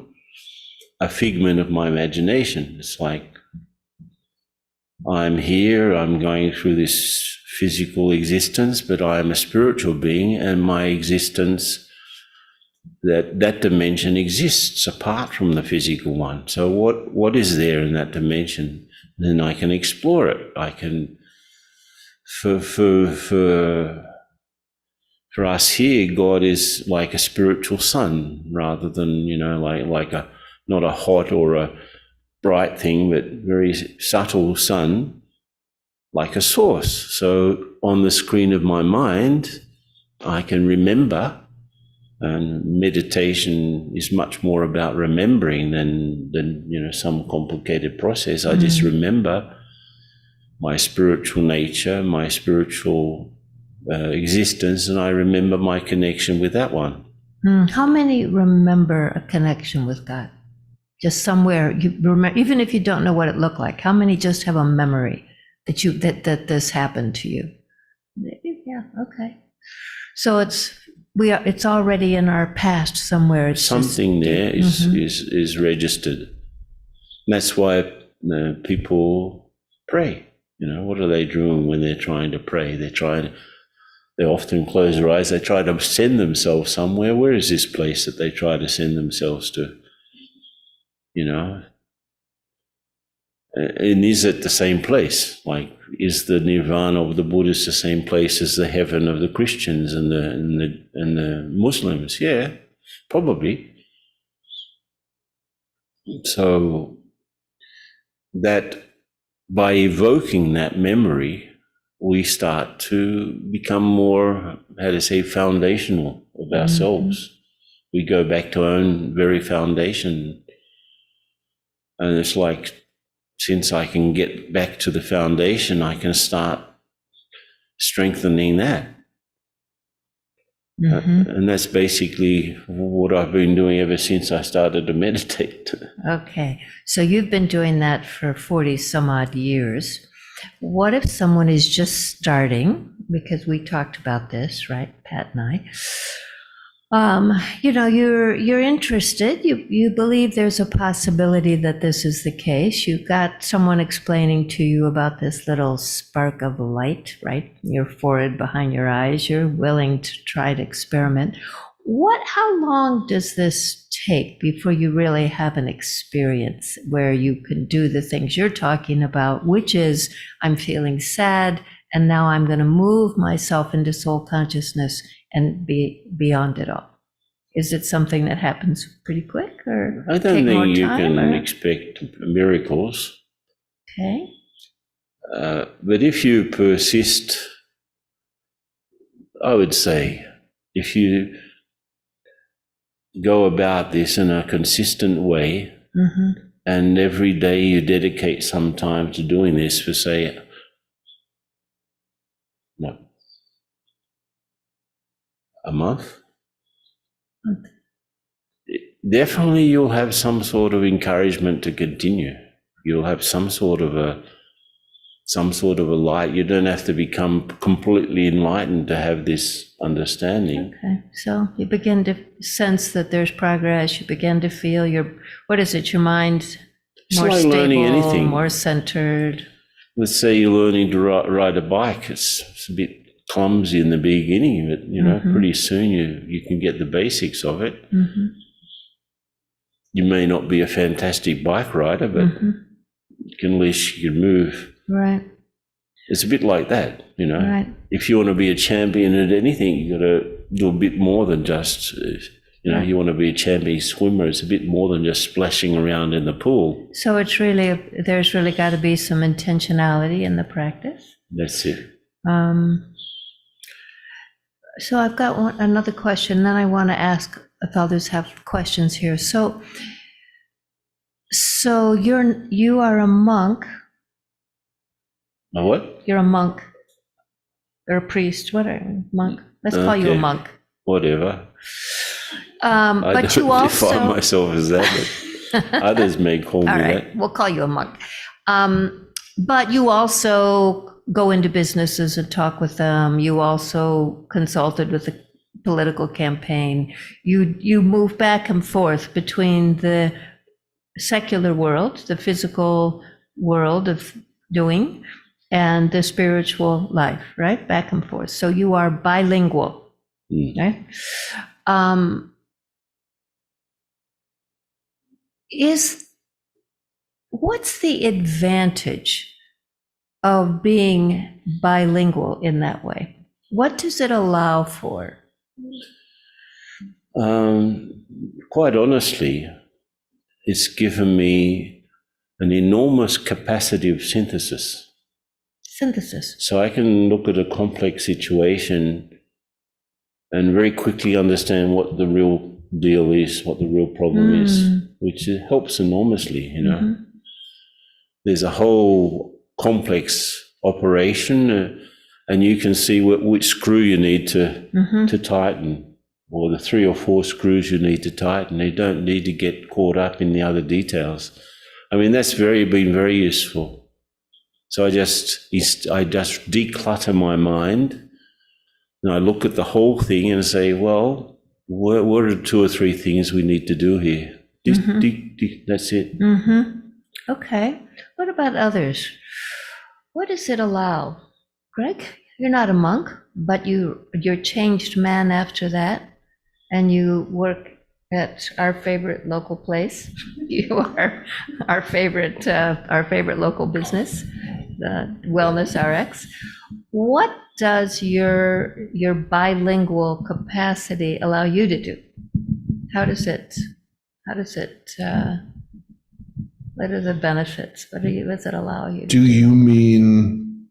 a figment of my imagination. It's like, I'm here, I'm going through this physical existence, but I am a spiritual being, and my existence, that dimension exists apart from the physical one. So what is there in that dimension? Then I can explore it. I can, for us here, God is like a spiritual sun, rather than, like a, not a hot or a bright thing, but very subtle sun, like a source. So on the screen of my mind, I can remember, and meditation is much more about remembering than some complicated process. I just remember my spiritual nature, my spiritual existence, and I remember my connection with that one.
How many remember a connection with God? Just somewhere you remember, even if you don't know what it looked like. How many just have a memory that this happened to you? Yeah, okay. So it's already in our past somewhere. It's
something there is registered. And that's why people pray. What are they doing when they're trying to pray? They often close their eyes. They try to send themselves somewhere. Where is this place that they try to send themselves to? And is it the same place? Like, is the nirvana of the Buddhists the same place as the heaven of the Christians and the Muslims? Yeah, probably. So that by evoking that memory, we start to become more, foundational of ourselves. We go back to our own very foundation. And it's like, since I can get back to the foundation, I can start strengthening that. And that's basically what I've been doing ever since I started to meditate.
Okay. So you've been doing that for 40 some odd years. What if someone is just starting, because we talked about this, right, Pat and I? You're interested, you believe there's a possibility that this is the case. You've got someone explaining to you about this little spark of light, right? Your forehead, behind your eyes. You're willing to try to experiment. How long does this take before you really have an experience where you can do the things you're talking about, which is, I'm feeling sad, and now I'm going to move myself into soul consciousness and be beyond it all? Is it something that happens pretty quick, or
I don't
take more
think you
time,
can
or?
expect miracles.
Okay.
But if you persist, I would say, if you go about this in a consistent way,
Mm-hmm.
and every day you dedicate some time to doing this for, say, a month, definitely you'll have some sort of encouragement to continue. You'll have some sort of a light. You don't have to become completely enlightened to have this understanding.
Okay, so you begin to sense that there's progress. You begin to feel your mind
It's
more
like
stable,
learning anything.
more centered.
Let's say you're learning to ride a bike. It's a bit clumsy in the beginning, but
Mm-hmm.
pretty soon you can get the basics of it.
Mm-hmm.
You may not be a fantastic bike rider, but
Mm-hmm.
at least you can move.
Right,
It's a bit like that,
right.
If you want to be a champion at anything, you got to do a bit more than just, you want to be a champion swimmer. It's a bit more than just splashing around in the pool.
So there's really got to be some intentionality in the practice.
That's it.
So I've got another question, then I want to ask if others have questions here. So you are a monk.
A what?
You're a monk. You're a priest. What are you? Monk? Let's call you a
Okay.
monk.
Whatever.
But
I don't
you also.
define myself as that, but others may call me
All right,
that.
we'll call you a monk. But you also go into businesses and talk with them. You also consulted with the political campaign. You move back and forth between the secular world, the physical world of doing, and the spiritual life, right? Back and forth. So you are bilingual, right? What's the advantage of being bilingual in that way? What does it allow for?
Quite honestly, it's given me an enormous capacity of synthesis.
Synthesis.
So I can look at a complex situation and very quickly understand what the real deal is, what the real problem is, which helps enormously,
Mm-hmm.
There's a whole complex operation, and you can see which screw you need to tighten, or the 3 or 4 screws you need to tighten. You don't need to get caught up in the other details. I mean, that's been very useful. So I just declutter my mind, and I look at the whole thing and say, well, what are 2 or 3 things we need to do here? That's it.
Mm-hmm. Okay. What about others? What does it allow? Greg, you're not a monk, but you're changed man after that, and you work at our favorite local place. You are our favorite local business, the Wellness RX. What does your bilingual capacity allow you to do? What are the benefits? What does it allow you to do?
Do you mean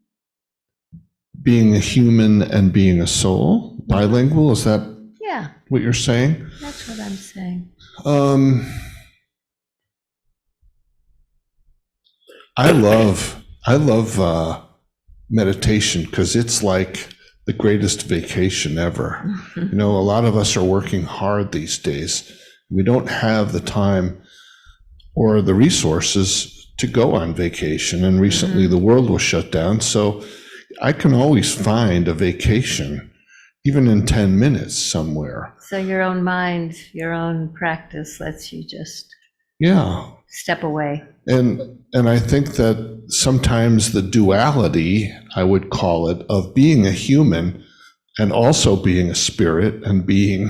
being a human and being a soul? Bilingual? Is that
Yeah,
what you're saying?
that's what I'm saying.
I love meditation because it's like the greatest vacation ever. A lot of us are working hard these days. We don't have the time or the resources to go on vacation, and recently the world was shut down, so I can always find a vacation, even in 10 minutes somewhere.
So your own mind, your own practice lets you just
Yeah.
step away.
And I think that sometimes the duality, I would call it, of being a human and also being a spirit and being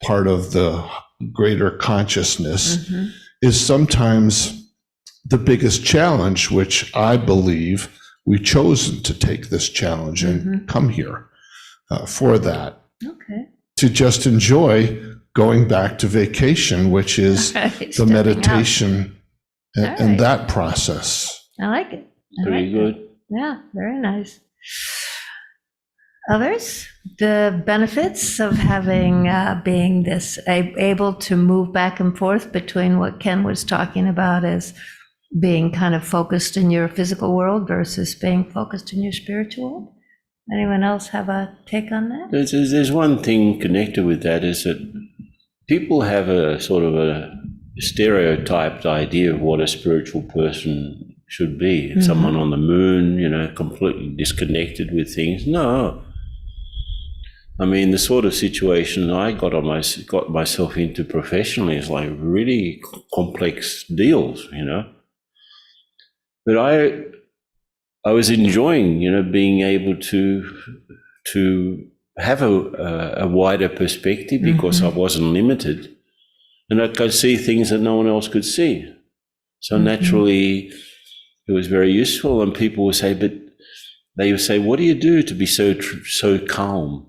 part of the greater consciousness is sometimes the biggest challenge, which I believe we've chosen to take this challenge and come here for that.
Okay.
To just enjoy going back to vacation, which is
Right,
the
stepping out.
meditation
All
and
right.
that process.
I like it. I
Pretty
like
good.
it. Yeah, very nice. Others, the benefits of having being this able to move back and forth between what Ken was talking about as being kind of focused in your physical world versus being focused in your spiritual world. Anyone else have a take on that?
There's one thing connected with that, is that people have a sort of a stereotyped idea of what a spiritual person should be. Someone on the moon, completely disconnected with things. No. I mean, the sort of situation I got myself into professionally is like really complex deals, But I was enjoying, being able to have a wider perspective because I wasn't limited, and I could see things that no one else could see. So naturally, it was very useful. And people would say, "What do you do to be so calm?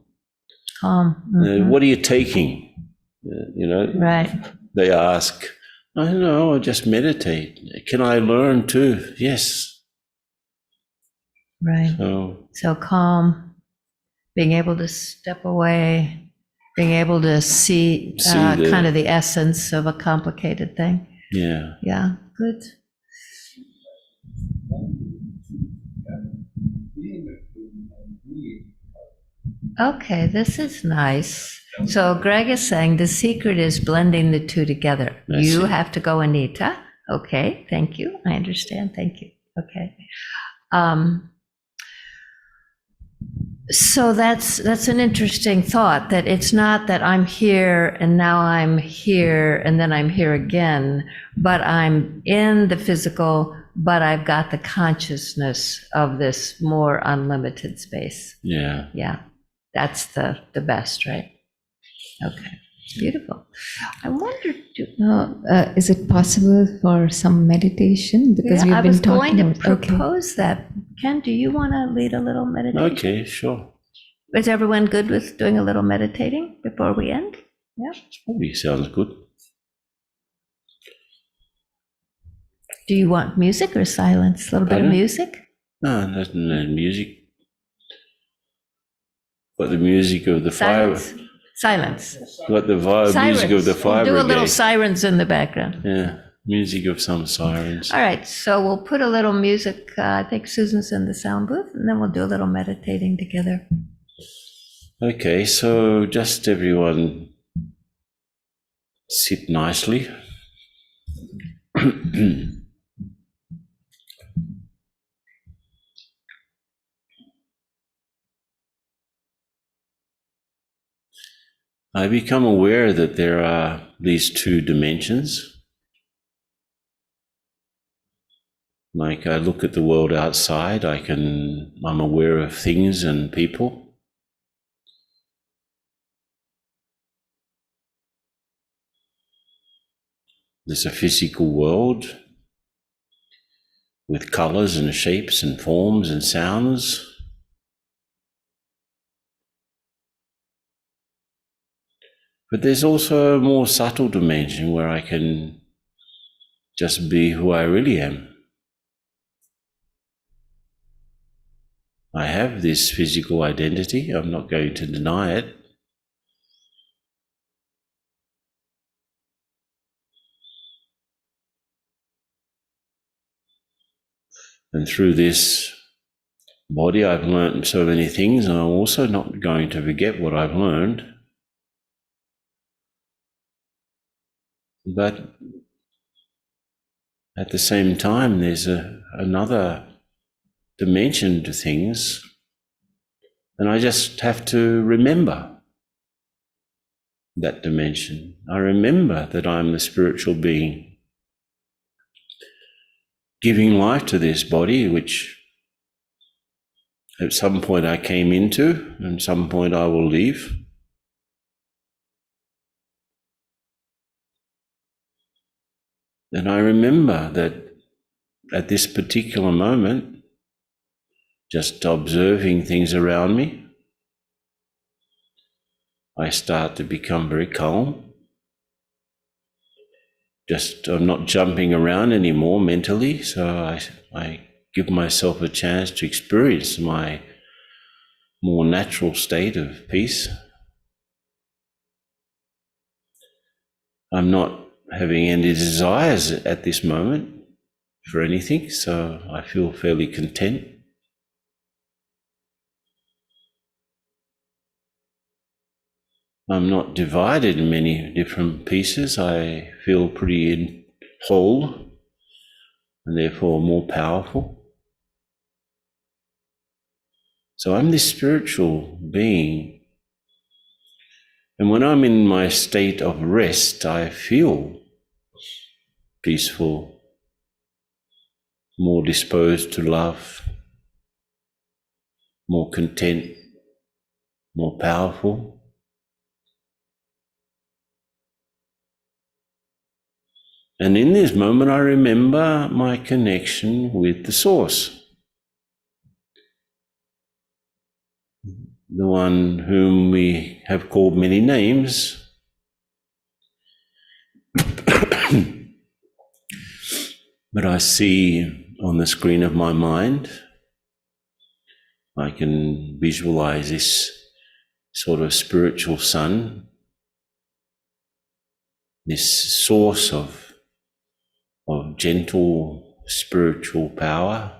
What are you taking?"
Right.
They ask. I don't know. I just meditate. Can I learn too? Yes.
Right.
So
So calm, being able to step away, being able to see kind of the essence of a complicated thing.
yeah.
Yeah, good. Okay, this is nice. So Greg is saying the secret is blending the two together. You have to go, Anita. Okay, thank you. I understand. Thank you. Okay. So that's an interesting thought, that it's not that I'm here and now I'm here and then I'm here again, but I'm in the physical, but I've got the consciousness of this more unlimited space.
Yeah.
Yeah, that's the best, right? Okay, beautiful. I wonder,
Is it possible for some meditation? Because
I
we've been
was
talking
going to
about. Okay.
propose that. Ken, do you want to lead a little meditation?
Okay, sure.
Is everyone good with doing a little meditating before we end? Yeah.
Probably sounds good.
Do you want music or silence? A little bit of
Pardon?
music?
No, no music. Got the music of the fire.
Silence.
Got the music of the fire
We'll do a little
brigade.
sirens in the background.
Yeah, music of some sirens.
All right, so we'll put a little music. I think Susan's in the sound booth, and then we'll do a little meditating together.
Okay, so just everyone sit nicely. I become aware that there are these two dimensions. Like I look at the world outside, I'm aware of things and people. There's a physical world with colors and shapes and forms and sounds. But there's also a more subtle dimension where I can just be who I really am. I have this physical identity, I'm not going to deny it. And through this body, I've learned so many things, and I'm also not going to forget what I've learned. But at the same time, there's another dimension to things, and I just have to remember that dimension. I remember that I'm the spiritual being giving life to this body, which at some point I came into, and at some point I will leave. And I remember that at this particular moment, just observing things around me, I start to become very calm. I'm not jumping around anymore mentally, so I give myself a chance to experience my more natural state of peace. I'm not having any desires at this moment for anything, so I feel fairly content. I'm not divided in many different pieces. I feel pretty whole and therefore more powerful. So I'm this spiritual being. And when I'm in my state of rest, I feel peaceful, more disposed to love, more content, more powerful. And in this moment, I remember my connection with the Source, the one whom we have called many names, but I see on the screen of my mind, I can visualize this sort of spiritual sun, this source of gentle spiritual power.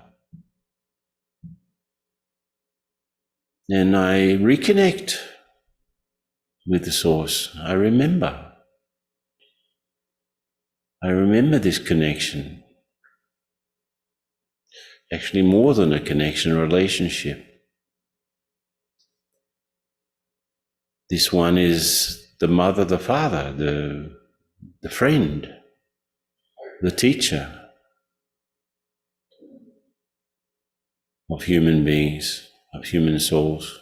And I reconnect with the Source. I remember this connection. Actually, more than a connection, a relationship. This one is the mother, the father, the friend, the teacher of human beings, of human souls.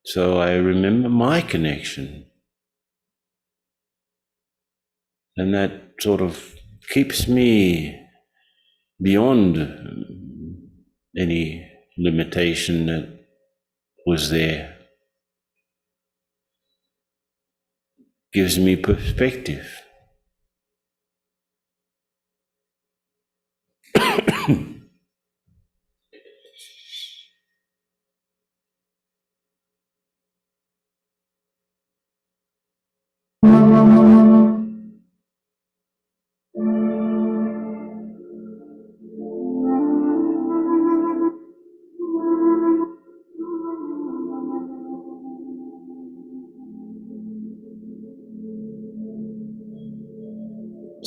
So I remember my connection, and that sort of keeps me beyond any limitation that was there. Gives me perspective.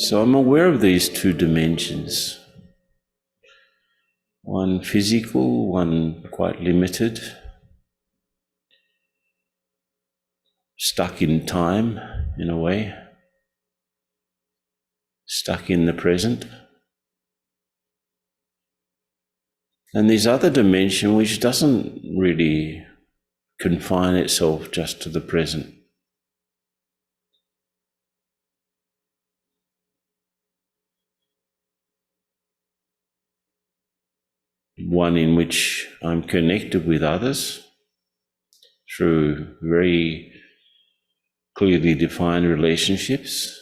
So I'm aware of these two dimensions, one physical, one quite limited, stuck in time in a way, stuck in the present. And this other dimension which doesn't really confine itself just to the present. One in which I'm connected with others through very clearly defined relationships,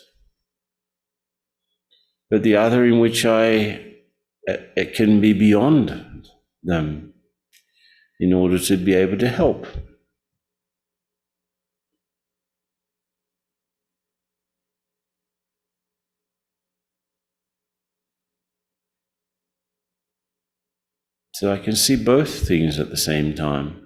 but the other in which it can be beyond them in order to be able to help. So I can see both things at the same time.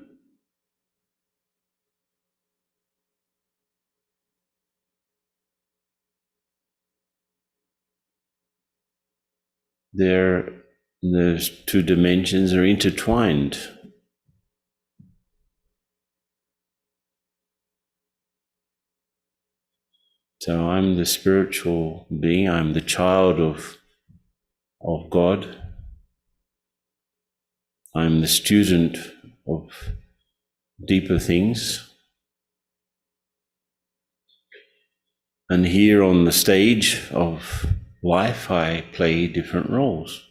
those two dimensions are intertwined. So I'm the spiritual being, I'm the child of God. I'm the student of deeper things. And here on the stage of life, I play different roles.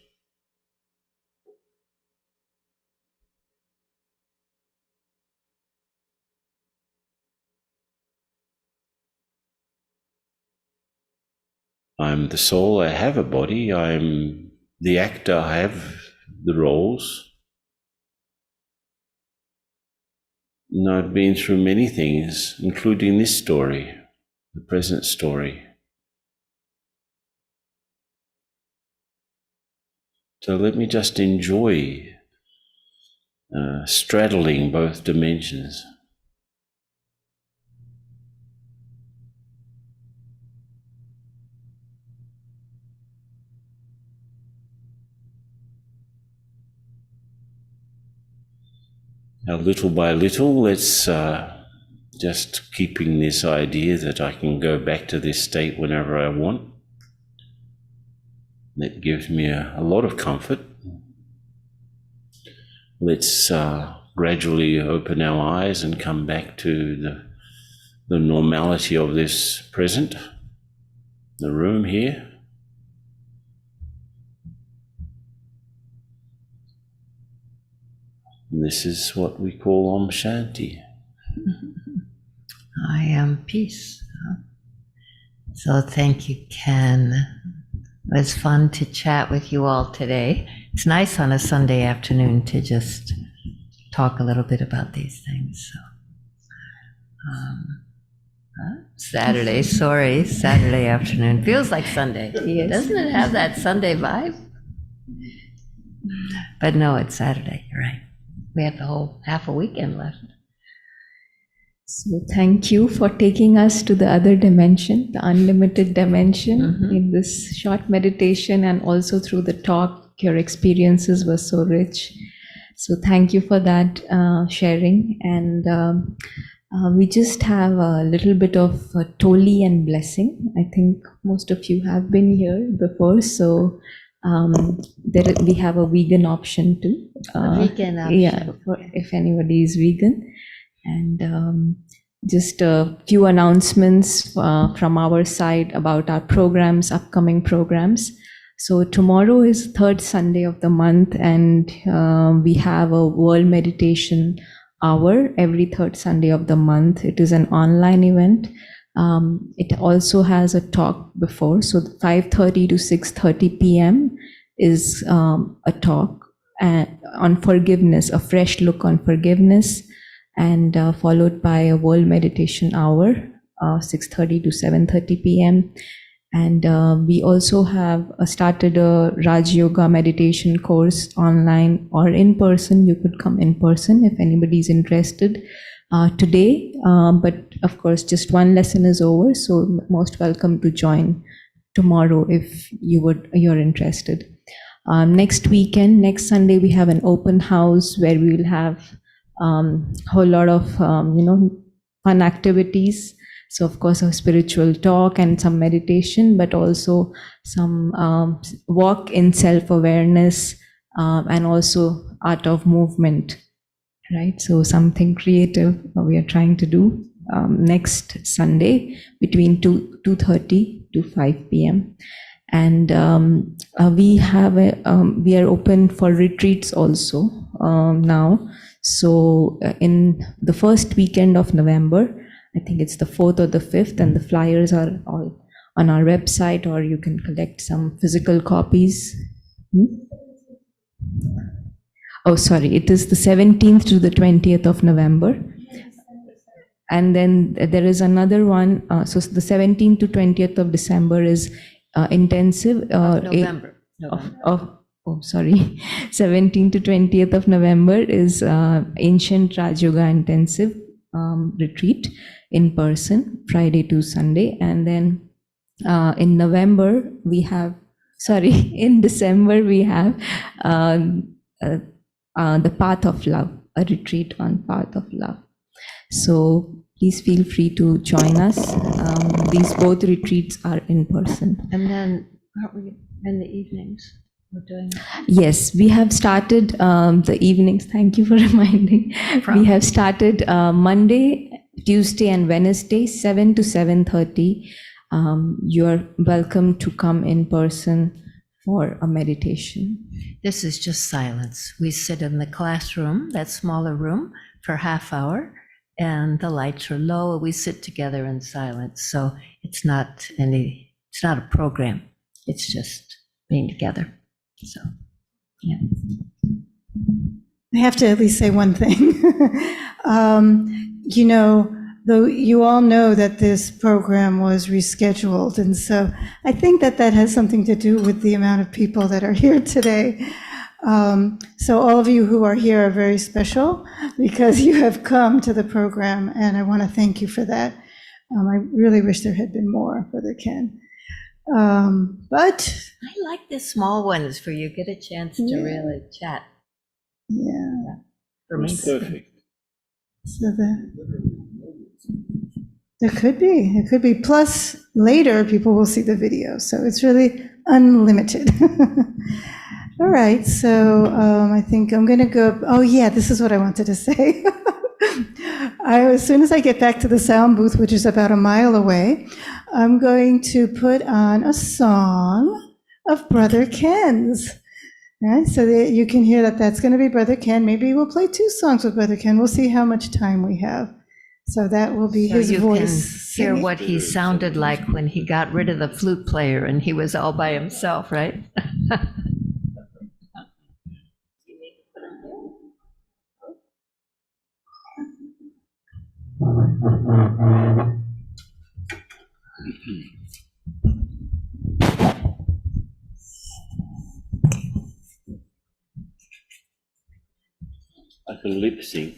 I'm the soul, I have a body. I'm the actor, I have the roles. And I've been through many things, including this story, the present story. So let me just enjoy straddling both dimensions. Now, little by little, let's just keeping this idea that I can go back to this state whenever I want. That gives me a lot of comfort. Let's gradually open our eyes and come back to the normality of this present, the room here. And this is what we call Om Shanti.
I am peace. So thank you, Ken. It was fun to chat with you all today. It's nice on a Sunday afternoon to just talk a little bit about these things. So, Saturday afternoon. Feels like Sunday.
Yes.
Doesn't it have that Sunday vibe? But no, it's Saturday, you're right. We have the whole half a weekend left.
So thank you for taking us to the other dimension, the unlimited dimension, in this short meditation, and also through the talk. Your experiences were so rich. So thank you for that sharing. And we just have a little bit of Toli and blessing. I think most of you have been here before, so we have a vegan option too.
Vegan option.
Yeah, if anybody is vegan. And just a few announcements from our side about our programs, upcoming programs. So tomorrow is third Sunday of the month, and we have a World Meditation Hour every third Sunday of the month. It is an online event. It also has a talk before. So 5:30 to 6:30 p.m. is a talk on forgiveness, a fresh look on forgiveness, and followed by a World Meditation Hour, 6:30 to 7:30 p.m. And we also have started a Raj Yoga meditation course online or in person. You could come in person if anybody's interested today. But of course, just one lesson is over, so most welcome to join tomorrow if you're interested. Next weekend, next Sunday, we have an open house where we will have whole lot of fun activities. So of course a spiritual talk and some meditation, but also some walk in self-awareness, and also art of movement, right? So something creative we are trying to do next Sunday between 2:30 to 5 p.m. And we are open for retreats also now. So in the first weekend of November, I think it's the 4th or the 5th, and the flyers are all on our website, or you can collect some physical copies. Oh, sorry, it is the 17th to the 20th of November. And then there is another one, so the 17th to 20th of December is intensive.
November.
17th to 20th of November is Ancient Raj Yoga Intensive retreat in person, Friday to Sunday. And then in November, we have sorry, in December we have the Path of Love, a retreat on Path of Love. So please feel free to join us. These both retreats are in person.
And then, aren't we in the evenings? We're doing.
Yes, we have started the evenings. Thank you for reminding. We have started Monday, Tuesday, and Wednesday, 7 to 7:30. You're welcome to come in person for a meditation.
This is just silence. We sit in the classroom, that smaller room, for half hour, and the lights are low. We sit together in silence. So it's not a program. It's just being together. So, yeah.
I have to at least say one thing. Though you all know that this program was rescheduled, and so I think that has something to do with the amount of people that are here today. So all of you who are here are very special because you have come to the program, and I want to thank you for that. I really wish there had been more, Brother Ken. But
I like the small ones where you get a chance to really chat.
yeah,
For me,
It's perfect.
so it could be. Plus, later people will see the video, so it's really unlimited. All right, so I think I'm going to go. Oh yeah, this is what I wanted to say. As soon as I get back to the sound booth, which is about a mile away, I'm going to put on a song of Brother Ken's. Right, so that you can hear that that's going to be Brother Ken. Maybe we'll play 2 songs with Brother Ken. We'll see how much time we have. So that will be
so
his
you
voice.
can hear
singing.
what he sounded like when he got rid of the flute player and he was all by himself, right?
I can lip sync.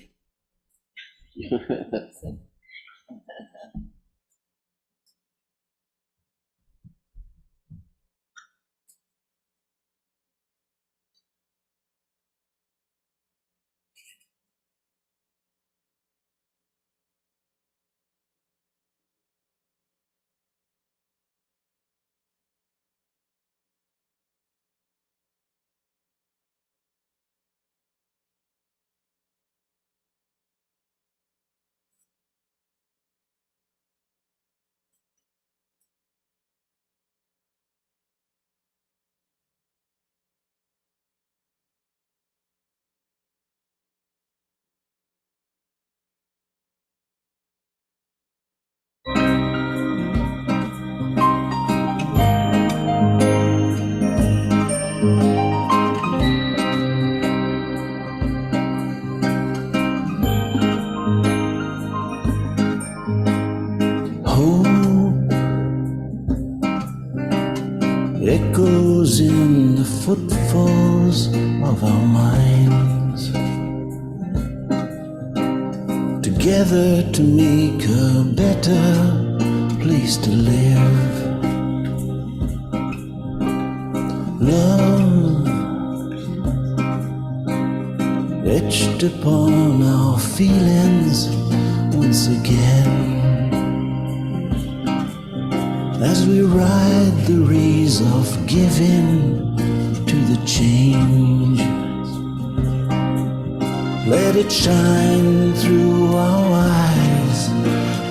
Echoes in the footfalls of our minds, together to make a better place to live. Love etched upon our feelings once again, as we ride the rays of giving to the change. Let it shine through our eyes,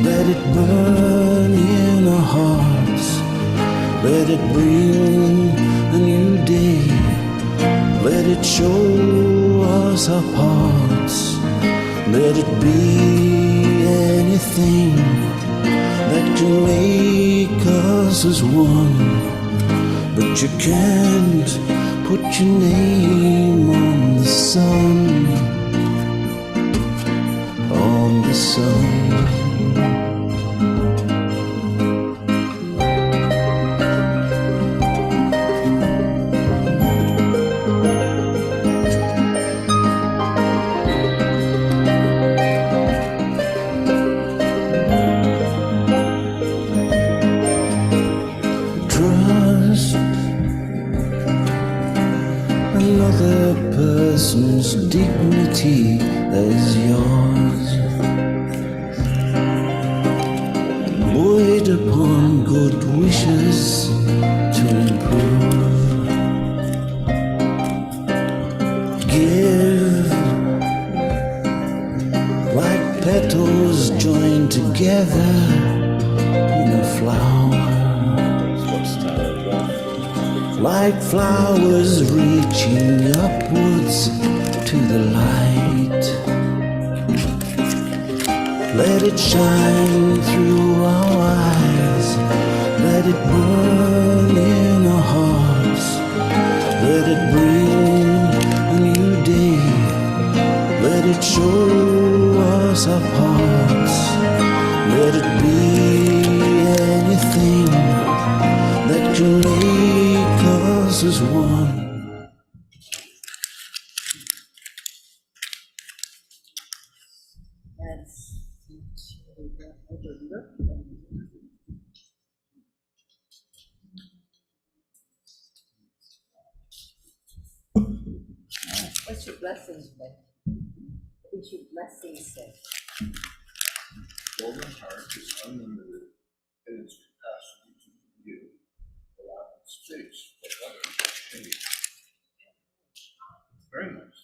let it burn in our hearts, let it bring a new day, let it show us our parts, let it be anything that can make us as one. But you can't put your name on the sun, on the sun. person's dignity as yours. Buoyed upon good wishes to improve. Give like petals joined together in a flower. Like flowers reaching upwards to the light. Let it shine through our eyes. Let it burn in our hearts. Let it bring a new day. Let it show us our parts. Let it be anything that can make us as one.
What's your blessing say? What is your blessing say?
Golden heart is unlimited in its capacity to forgive, allowing space for others to change. Very nice.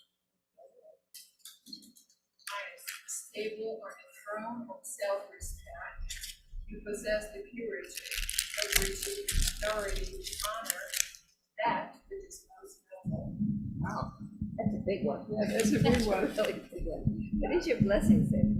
Stable on a throne of self-respect, you possess the purity of which you authority to honor that which is most noble.
Wow, that's a big one.
Yeah, that's a big one.
Really big one. What is your blessing say?